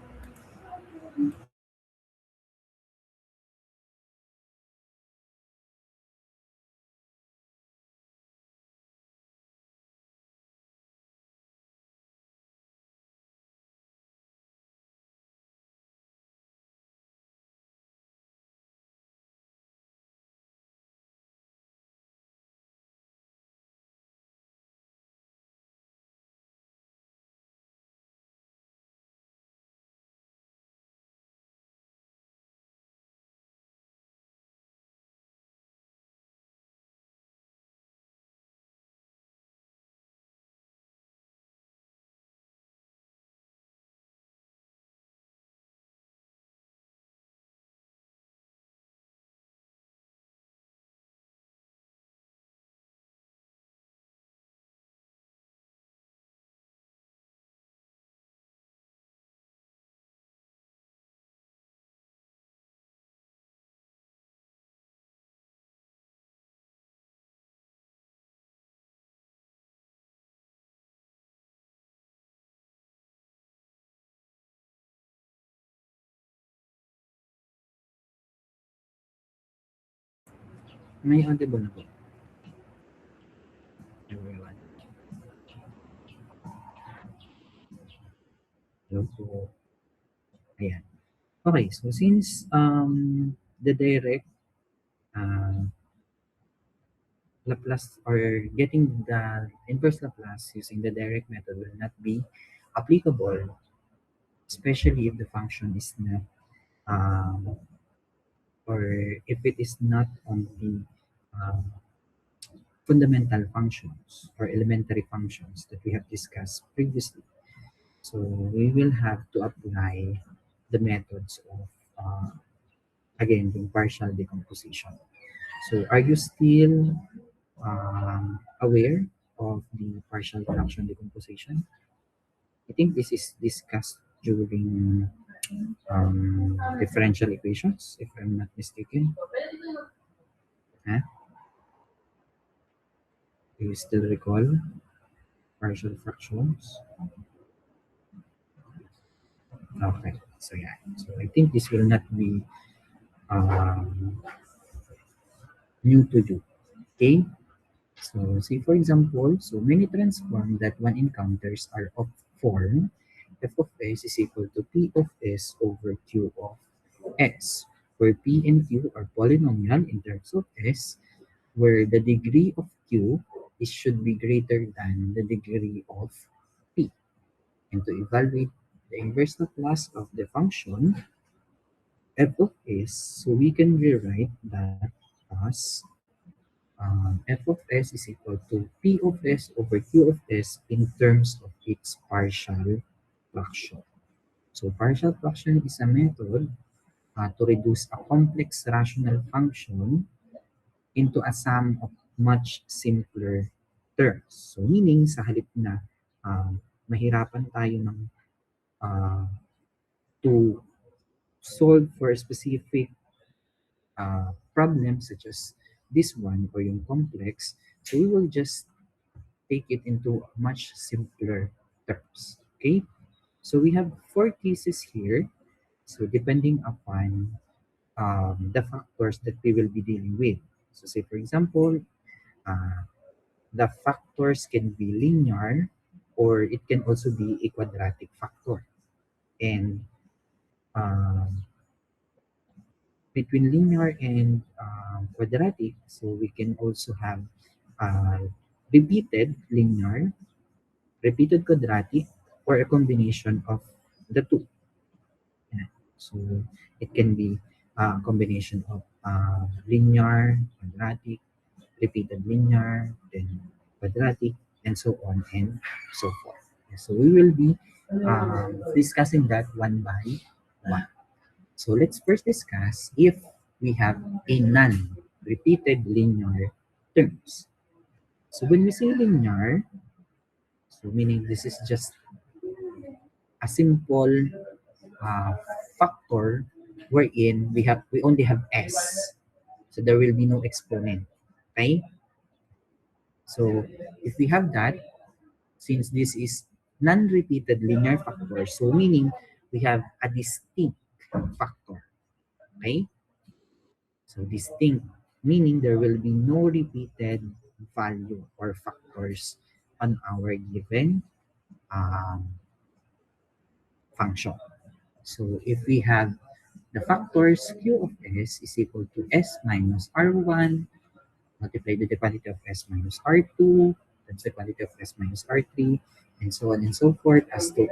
May audible na po. Everyone. Hello po. Ayan. Okay, so since the direct Laplace or getting the inverse Laplace using the direct method will not be applicable, especially if the function is not or if it is not on the fundamental functions or elementary functions that we have discussed previously. So we will have to apply the methods of again the partial decomposition. So are you still aware of the partial fraction decomposition? I think this is discussed during differential equations, if I'm not mistaken. Huh? Do you still recall partial fractions? Okay, so yeah. So I think this will not be um, new to you. Okay, so say for example, so many transform that one encounters are of form f of s is equal to p of s over q of s, where p and q are polynomial in terms of s, where the degree of q is should be greater than the degree of p. And to evaluate the inverse Laplace of the function f of s, so we can rewrite that as f of s is equal to p of s over q of s in terms of its partial fraction. So partial fraction is a method to reduce a complex rational function into a sum of much simpler terms. So meaning sa halip na mahirapan tayo ng to solve for a specific problem such as this one or yung complex, so we will just take it into much simpler terms. Okay, so we have 4 cases here. So depending upon the factors that we will be dealing with. So say for example, the factors can be linear or it can also be a quadratic factor. And between linear and quadratic, so we can also have repeated linear, repeated quadratic, or a combination of the two. Yeah. So it can be a combination of linear, quadratic, repeated linear, then quadratic, and so on and so forth. So we will be discussing that one by one. So let's first discuss if we have a non-repeated linear terms. So when we say linear, so meaning this is just a simple uh, factor wherein we only have s. So there will be no exponent. Okay? So if we have that, since this is non-repeated linear factor, so meaning we have a distinct factor. Okay? So distinct, meaning there will be no repeated value or factors on our given function. So if we have the factors q of s is equal to s minus r1 multiplied with the quantity of s minus r2 times the quantity of s minus r3 and so on and so forth as to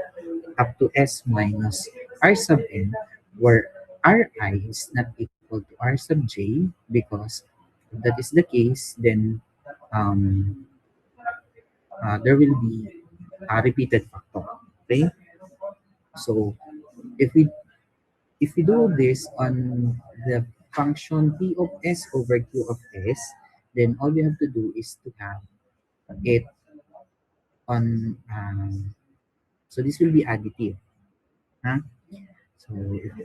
up to s minus r sub n, where ri is not equal to r sub j, because if that is the case, then there will be a repeated factor. Okay, so if we do this on the function p of s over q of s, then all we have to do is to have it on so this will be additive. Huh? So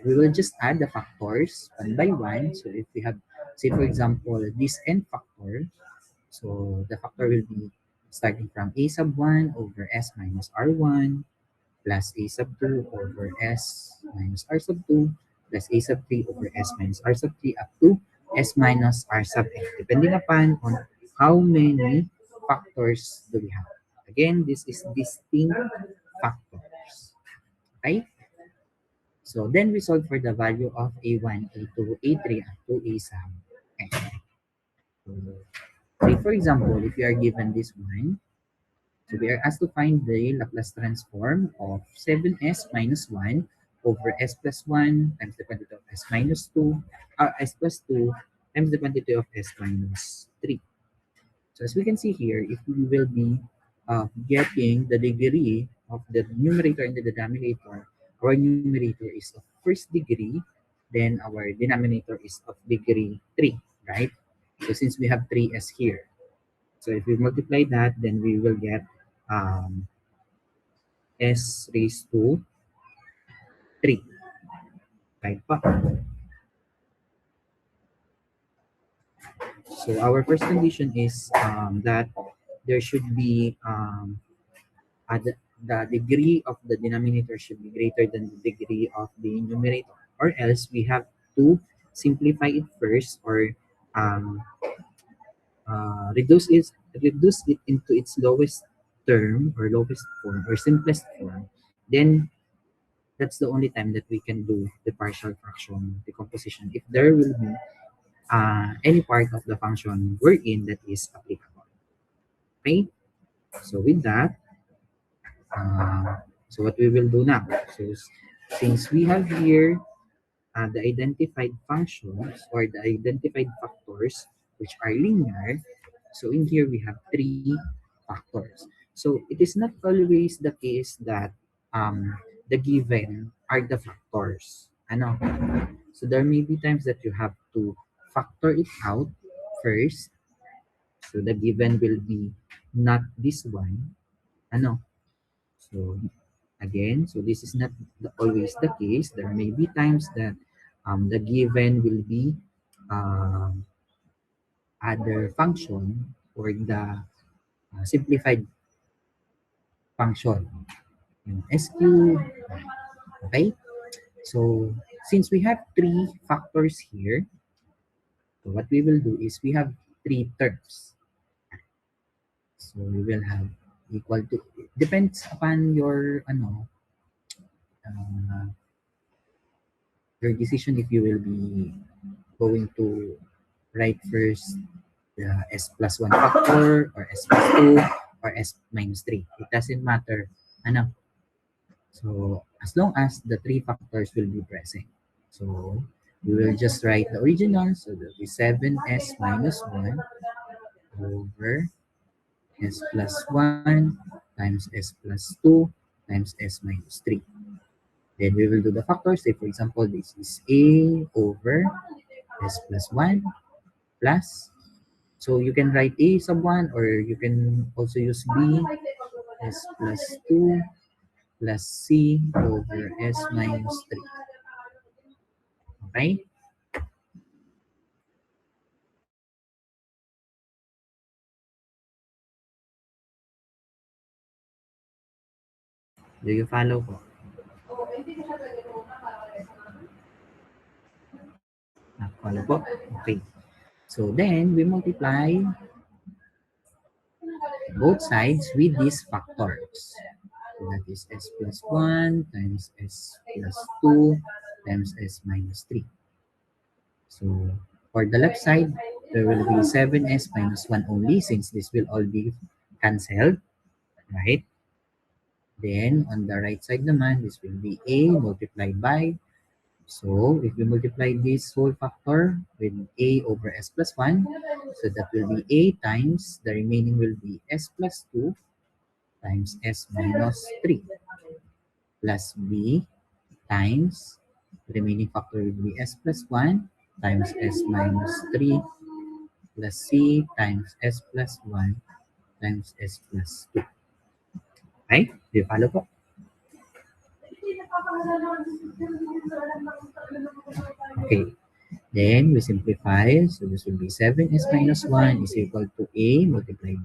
we will just add the factors one by one. So if we have, say for example, this n factor, so the factor will be starting from a sub 1 over s minus r1 plus a sub 2 over s minus r sub 2 plus a sub 3 over s minus r sub 3 up to s minus r sub n, depending upon on how many factors do we have. Again, this is distinct factors. Okay? So then we solve for the value of a1, a2, a3 up to a sub n. So, say for example, if you are given this one, so we are asked to find the Laplace transform of 7s minus 1 over s plus 1 times the quantity of s minus 2, s plus 2 times the quantity of s minus 3. So as we can see here, if we will be getting the degree of the numerator and the denominator, our numerator is of first degree, then our denominator is of degree 3, right? So since we have 3s here, so if we multiply that, then we will get s raised to 3. Right pa? So our first condition is that there should be the degree of the denominator should be greater than the degree of the numerator, or else we have to simplify it first, or um, reduce it into its lowest term or lowest form or simplest form. Then that's the only time that we can do the partial fraction decomposition if there will be any part of the function we're in that is applicable. Okay, so with that, so what we will do now, so since we have here the identified functions or the identified factors which are linear, so in here we have three factors. So it is not always the case that the given are the factors. Ano? So there may be times that you have to factor it out first. So the given will be not this one. Ano? So again, so this is not always the case. There may be times that the given will be other function or the simplified function, yung SQ. Okay, so since we have three factors here, so what we will do is we have three terms. So we will have equal to, depends upon your your decision if you will be going to write first the s plus 1 factor or s plus 2 or s minus 3. It doesn't matter. Ano? So as long as the three factors will be present. So we will just write the original. So that will be 7s minus 1 over s plus 1 times s plus 2 times s minus 3. Then we will do the factors. Say for example, this is a over s plus 1 plus, so you can write a sub 1 or you can also use b s plus 2 plus c over s minus 3. Okay? Do you follow po? Follow po? Okay. So then we multiply both sides with these factors. So that is s plus 1 times s plus 2 times s minus 3. So for the left side, there will be 7s minus 1 only since this will all be cancelled, right? Then on the right side naman, this will be a multiplied by, so if we multiply this whole factor with a over s plus 1, so that will be a times, the remaining will be s plus 2 times s minus 3 plus b times, the remaining factor will be s plus 1 times s minus 3 plus c times s plus 1 times s plus 2. Okay? Do you follow po? Okay. Then we simplify. So this will be 7s minus 1 is equal to a multiplied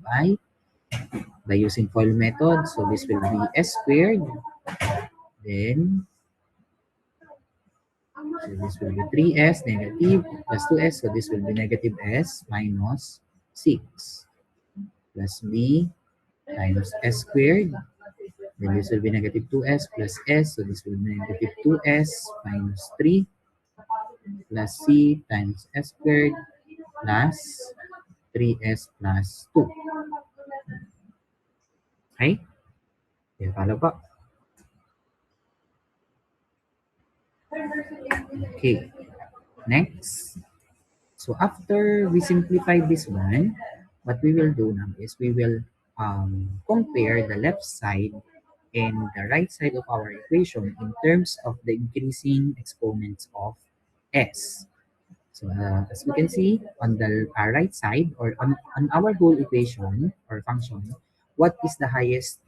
by using FOIL method. So this will be s squared. Then so this will be 3s negative plus 2s. So this will be negative s minus 6 plus b times s squared. Then this will be negative 2s plus s. So this will be negative 2s minus 3 plus c times s squared plus 3s plus 2. Okay? Okay, follow po. Okay. Next. So after we simplify this one, what we will do now is we will compare the left side and the right side of our equation in terms of the increasing exponents of s. So as we can see on the right side or on our whole equation or function, what is the highest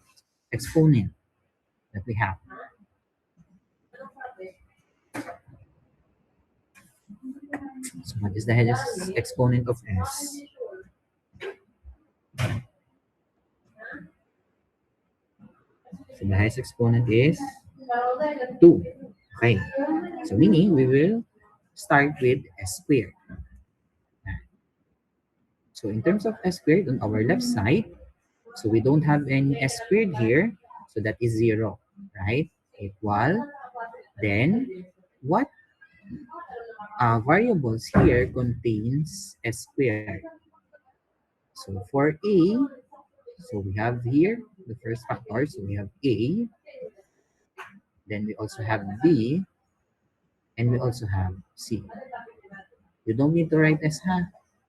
exponent that we have? So what is the highest exponent of s? So the highest exponent is 2. Okay. So meaning we will start with s squared. So in terms of s squared on our left side, so we don't have any s squared here. So that is 0, right? Equal. Then what variables here contains s squared? So for a, so we have here the first factor. So we have a, then we also have b, and we also have c. You don't need to write s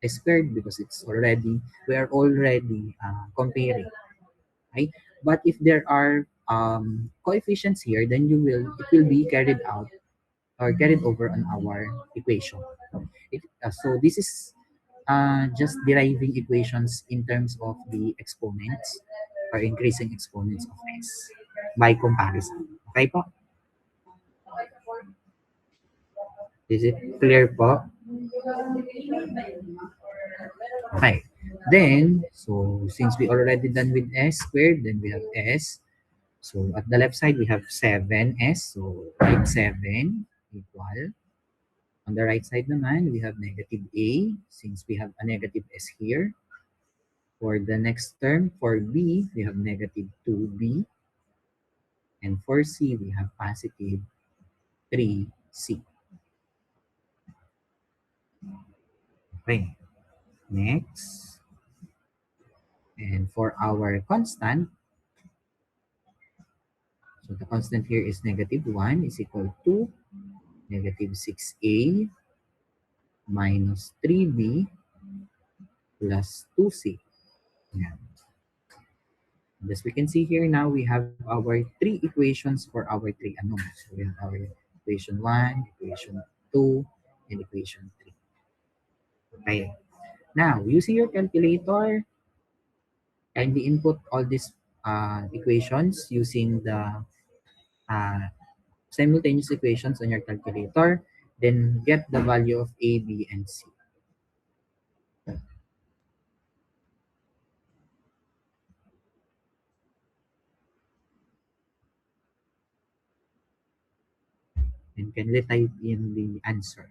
squared because it's already, we are already comparing, right? But if there are coefficients here, then it will be carried out or carried over on our equation. So this is just deriving equations in terms of the exponents or increasing exponents of s by comparison. Okay po? Is it clear po? Okay. Then, so since we already done with s squared, then we have s. So at the left side, we have 7s. So write 7 equal. On the right side naman, we have negative a, since we have a negative s here. For the next term, for b, we have negative 2b. And for c, we have positive 3c. Okay. Next. And for our constant, so the constant here is negative 1 is equal to negative 6a minus 3b plus 2c. Yeah. As we can see here now, we have our 3 equations for our 3 unknowns. So we have our equation 1, equation 2, and equation 3. Okay. Now, using your calculator, kindly input all these equations using the simultaneous equations on your calculator, then get the value of a, b, and c. And kindly type in the answer.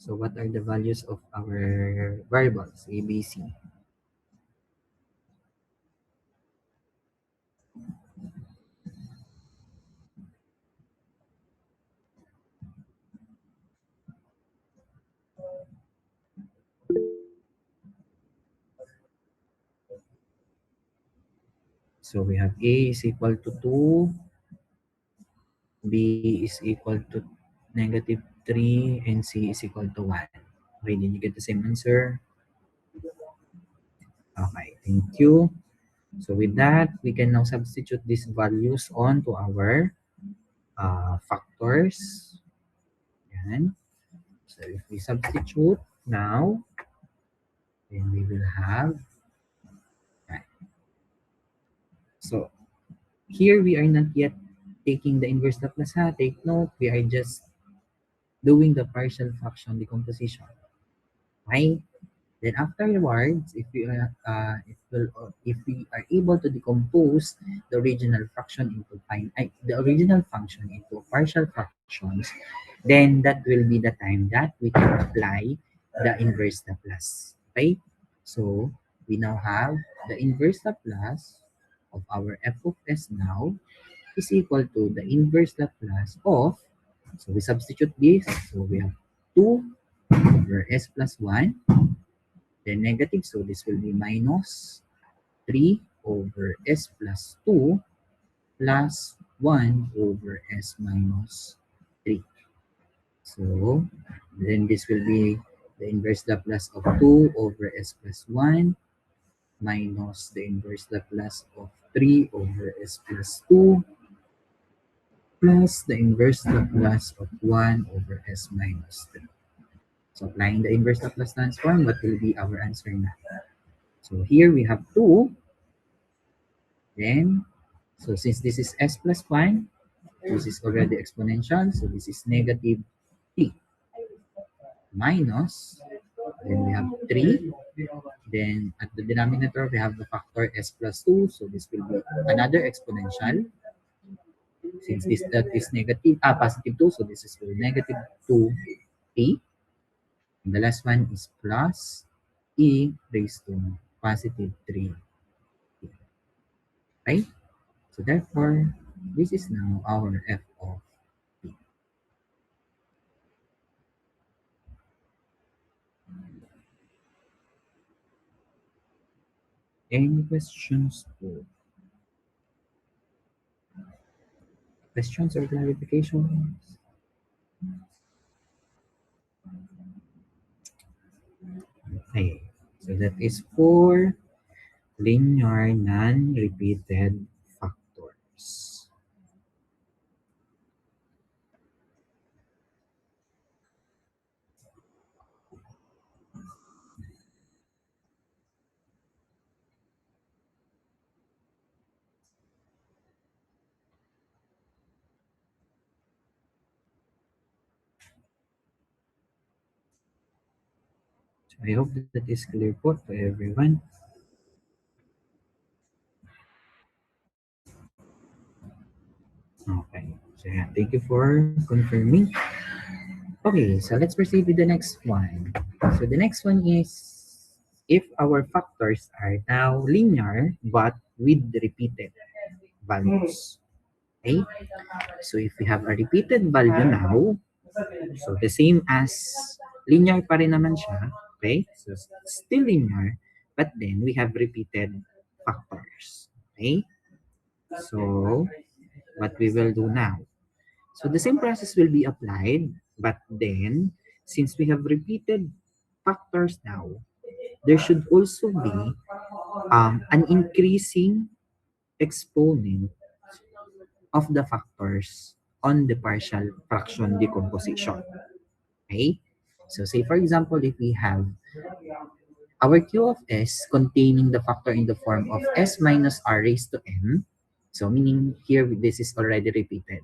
So what are the values of our variables, a, b, c? So we have a is equal to 2, b is equal to negative 3, and c is equal to 1. Okay, did you get the same answer? Okay, thank you. So with that, we can now substitute these values onto our factors. Yan. So if we substitute now, then we will have, right. So here we are not yet taking the inverse Laplace. Take note, we are just doing the partial fraction decomposition. Okay? Then afterwards, if we are able to decompose the original fraction into the original function into partial fractions, then that will be the time that we can apply the inverse Laplace. Okay? So we now have the inverse Laplace of our f of s now is equal to the inverse Laplace of, so we substitute this, so we have 2 over s plus 1 then negative, so this will be minus 3 over s plus 2 plus 1 over s minus 3. So then this will be the inverse Laplace of 2 over s plus 1 minus the inverse Laplace of 3 over s plus 2 plus the inverse Laplace of 1 over s minus 3. So applying the inverse Laplace transform, what will be our answer now? So here we have 2. Then, so since this is s plus 1, this is already exponential, so this is negative t minus, then we have 3. Then at the denominator, we have the factor s plus 2, so this will be another exponential. Since that is negative, positive 2, so this is negative 2t. And the last one is plus e raised to positive 3. Right? So therefore, this is now our f of t. Any questions? Questions or clarifications? Okay, so that is for linear non-repeated factors. So I hope that is clear po to everyone. Okay, so yeah, thank you for confirming. Okay, so let's proceed with the next one. So the next one is if our factors are now linear but with repeated values. Okay, so if we have a repeated value now, so the same as linear pa rin naman siya, okay? So still linear, but then we have repeated factors, okay? So what we will do now? So the same process will be applied, but then since we have repeated factors now, there should also be an increasing exponent of the factors on the partial fraction decomposition. Okay? So say for example, if we have our Q of S containing the factor in the form of S minus R raised to M, so meaning here this is already repeated.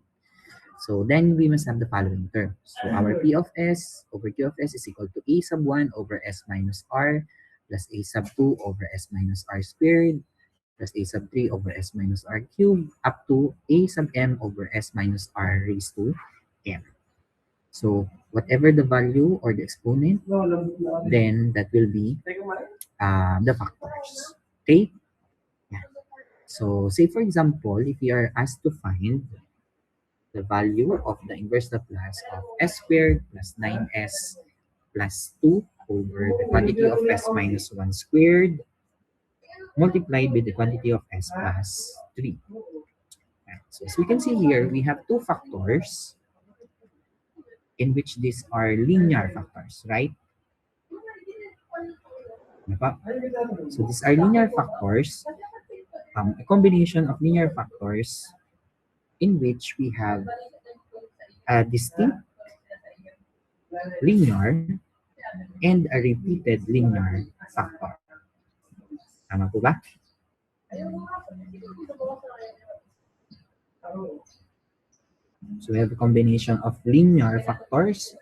So then we must have the following terms. So our P of S over Q of S is equal to A sub 1 over S minus R plus A sub 2 over S minus R squared plus A sub 3 over S minus R cubed up to A sub M over S minus R raised to M. So whatever the value or the exponent, then that will be the factors. Okay? Yeah. So say for example, if we are asked to find the value of the inverse Laplace of s squared plus 9s plus 2 over the quantity of s minus 1 squared multiplied with the quantity of s plus 3. Right. So as we can see here, we have two factors in which these are linear factors, right? So these are linear factors, a combination of linear factors in which we have a distinct linear and a repeated linear factor. Tama po ba? So we have a combination of linear factors,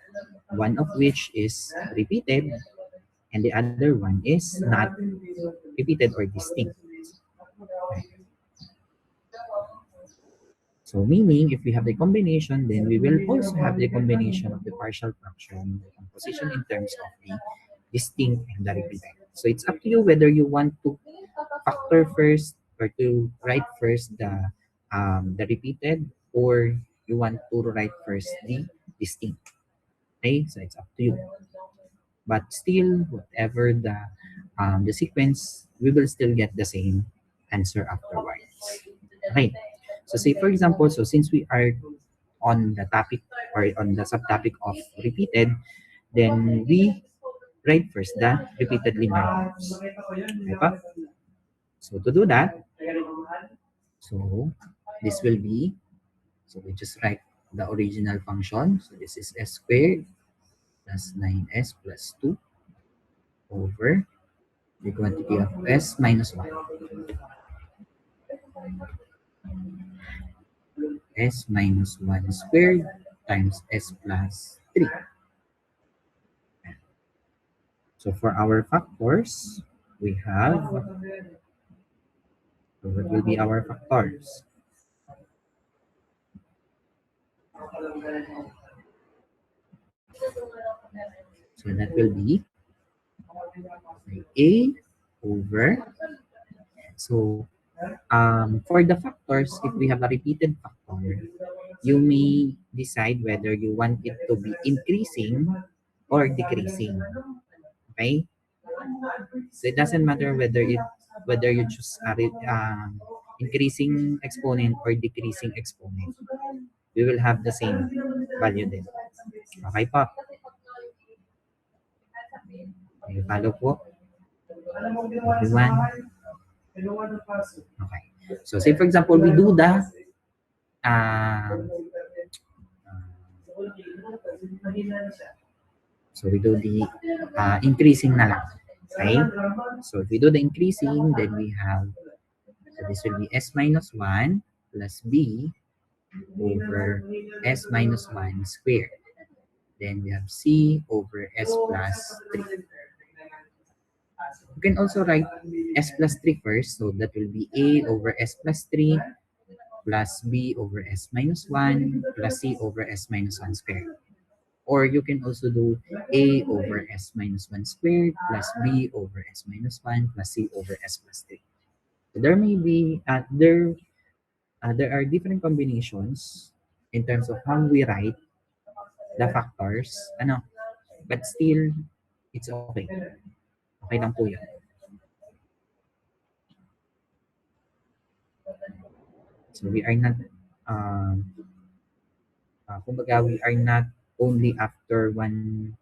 one of which is repeated, and the other one is not repeated or distinct. So meaning, if we have the combination, then we will also have the combination of the partial fraction, the composition in terms of the distinct and the repeated. So it's up to you whether you want to factor first or to write first the repeated, or you want to write first the distinct. Okay, so it's up to you. but still, whatever the sequence, we will still get the same answer afterwards. Okay. So say for example, so since we are on the topic or on the subtopic of repeated, then we write first the repeatedly markers. Okay pa? So to do that, so this will be, so we just write the original function. So this is s squared plus 9s plus 2 over the quantity of s minus 1. S minus 1 squared times s plus 3. So for our factors, we have, so what will be our factors? So that will be a over, so for the factors, if we have a repeated factor, you may decide whether you want it to be increasing or decreasing. Okay? So it doesn't matter whether you choose a increasing exponent or decreasing exponent. We will have the same value din. Okay po? Okay, follow po? Everyone? Okay. So say for example, we do the so we do the increasing na lang. Okay? So if we do the increasing, then we have, so this will be s minus 1 plus b over s minus 1 squared. Then we have c over s plus 3. You can also write s plus 3 first, so that will be a over s plus 3 plus b over s minus 1 plus c over s minus 1 squared. Or you can also do a over s minus 1 squared plus b over s minus 1 plus c over s plus 3. So there may be, there are different combinations in terms of how we write the factors, but still, it's okay. Okay lang po yun. So we are not, kumbaga, we are not only after one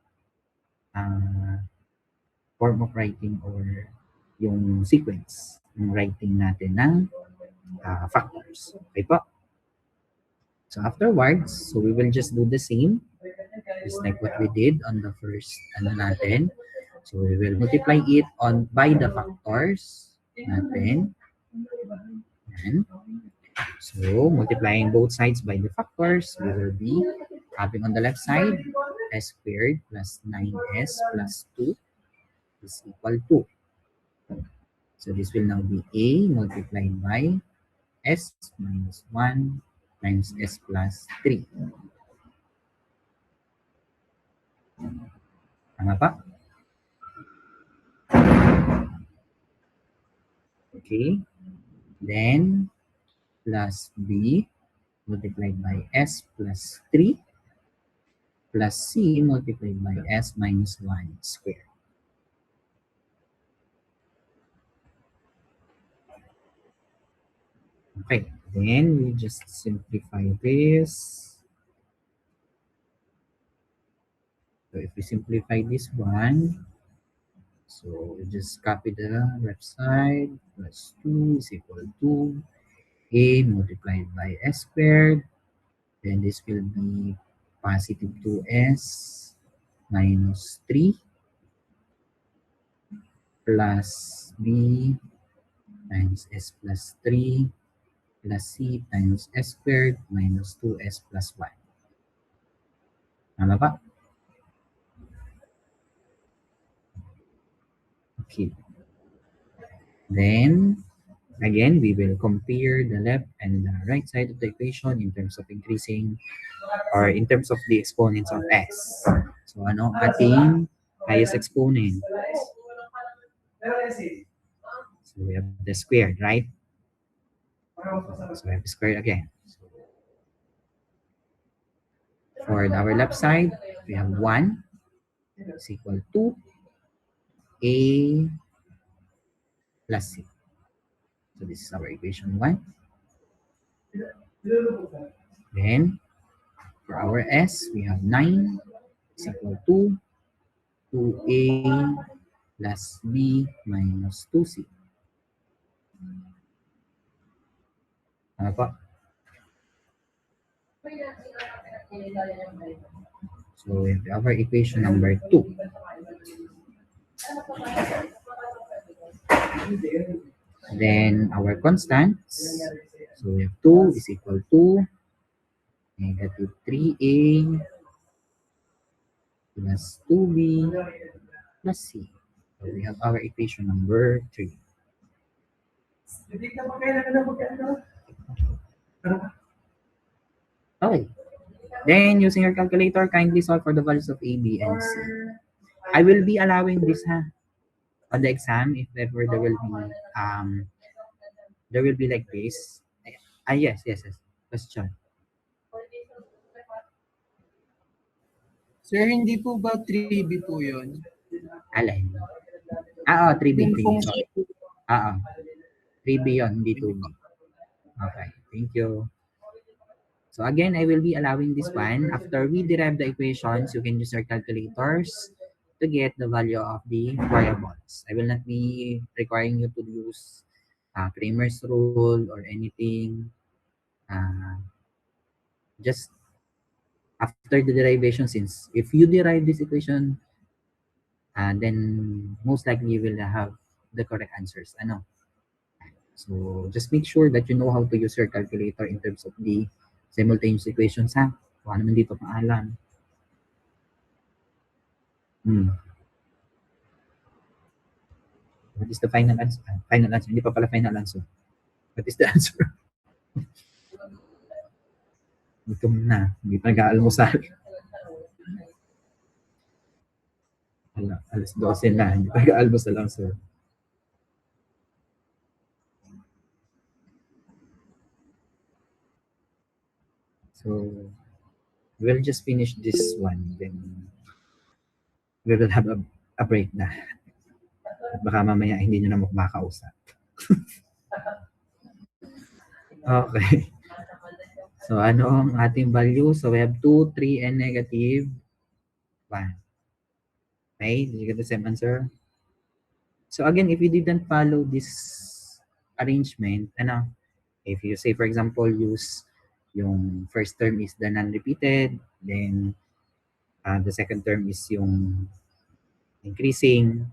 form of writing or yung sequence ng writing natin ng factors. Okay po? So afterwards, so we will just do the same, just like what we did on the first natin. So we will multiply it by the factors natin. And so multiplying both sides by the factors, we will be having on the left side s squared plus 9s plus 2 is equal to. So this will now be a multiplied by s minus 1 times s plus 3. Tama pa? Okay. Then, plus b multiplied by s plus 3 plus c multiplied by s minus 1 squared. Okay, then we just simplify this. So if we simplify this one, so we just copy the left side, plus 2 is equal to a multiplied by s squared. Then this will be positive 2s minus 3 plus b times s plus 3 plus c times s squared minus 2s plus 1. Tama ba? Okay. Then, again, we will compare the left and the right side of the equation in terms of increasing or in terms of the exponents of s. So, ano ating highest exponent? So, we have the squared, right? So, we have the squared again. So, for our left side, we have 1 is equal to A plus C. So this is our equation 1. Then for our S, we have 9 is equal to 2A plus B minus 2C. Ano po? So we have our equation number 2. Then our constants, so we have 2 is equal to negative 3A plus 2B plus C. So we have our equation number 3. Okay. Then using your calculator, kindly solve for the values of A, B, and C. I will be allowing this on the exam if ever there will be like this. Yes. Question. Sir, hindi po ba 3B po yun? Alin? 3B. Sorry. 3B yun, hindi 2B. Okay, thank you. So again, I will be allowing this one. After we derive the equations, you can use your calculators to get the value of the variables. I will not be requiring you to use Cramer's rule or anything. Just after the derivation, since if you derive this equation, then most likely you will have the correct answers. So just make sure that you know how to use your calculator in terms of the simultaneous equations, ha? Kung ano man dito paalam. What is the final answer? Final answer. Hindi pa pala final answer. What is the answer? Gutom na. Hindi pa nag-aalmusal. Alas 12 na. Hindi pa nag-aalmusal lang, sir. So, we'll just finish this one. Then, we will have a break na. At baka mamaya hindi nyo na makakausap. Okay. So, ano ang ating value? So, we have 2, 3, and negative 1. Okay? Did you get the same answer? So, again, if you didn't follow this arrangement, if you say, for example, use yung first term is the non-repeated, then the second term is yung increasing,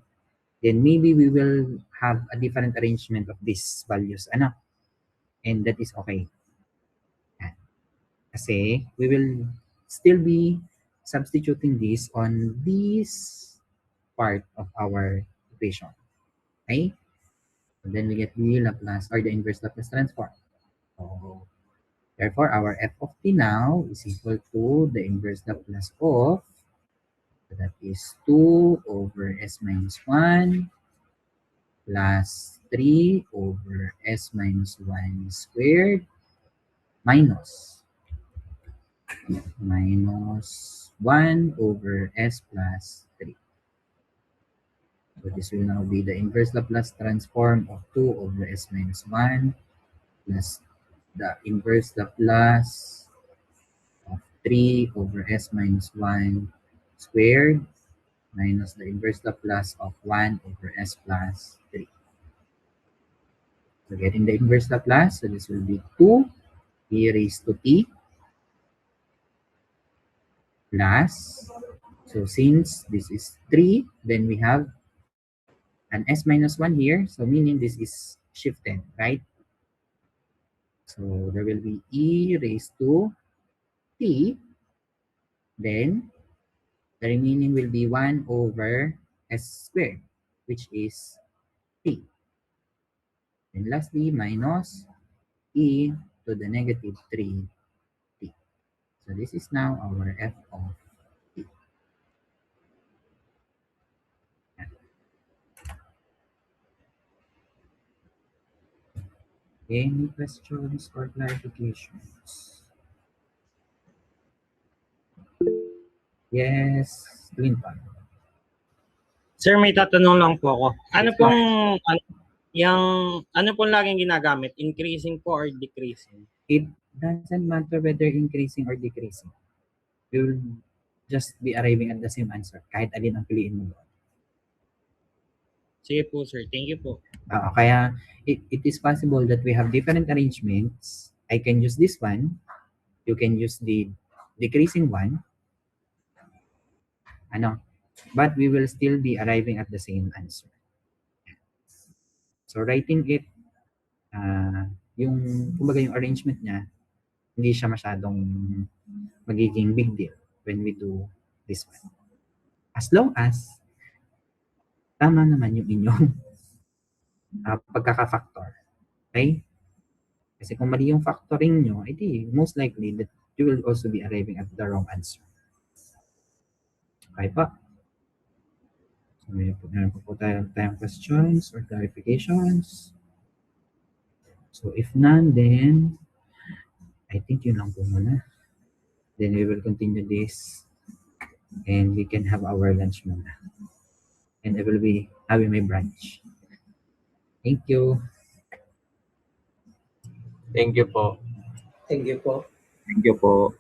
then maybe we will have a different arrangement of these values. And that is okay. Kasi we will still be substituting this on this part of our equation. Okay? And then we get the Laplace or the inverse Laplace transform. So, therefore, our f of t now is equal to the inverse Laplace of, so that is 2 over s minus 1 plus 3 over s minus 1 squared minus 1 over s plus 3. So this will now be the inverse Laplace transform of 2 over s minus 1 plus the inverse Laplace of 3 over s minus 1 squared minus the inverse Laplace of 1 over s plus 3. So getting the inverse Laplace, so this will be 2 e raised to t plus, so since this is 3, then we have an s minus 1 here, so meaning this is shifted, right? So there will be e raised to t, then the remaining will be 1 over s squared, which is t. And lastly, minus e to the negative 3t. So this is now our f of t. Any questions or clarifications? Yes, Linton. Sir, may tatanong lang po ako. Ano pong, ano pong laging ginagamit? Increasing po or decreasing? It doesn't matter whether increasing or decreasing. We will just be arriving at the same answer kahit alin ang piliin mo doon. Sige po, sir. Thank you po. Kaya it is possible that we have different arrangements. I can use this one. You can use the decreasing one. But we will still be arriving at the same answer. So writing it, kumbaga yung arrangement niya, hindi siya masyadong magiging big deal when we do this one. As long as tama naman yung inyong pagkaka-factor. Okay? Kasi kung mali yung factoring nyo, edi most likely that you will also be arriving at the wrong answer. Okay pa? So, meron po tayong questions or clarifications. So, if none, then I think yun lang po muna. Then we will continue this and we can have our lunch muna. And I will be having my brunch. Thank you. Thank you po. Thank you po. Thank you po.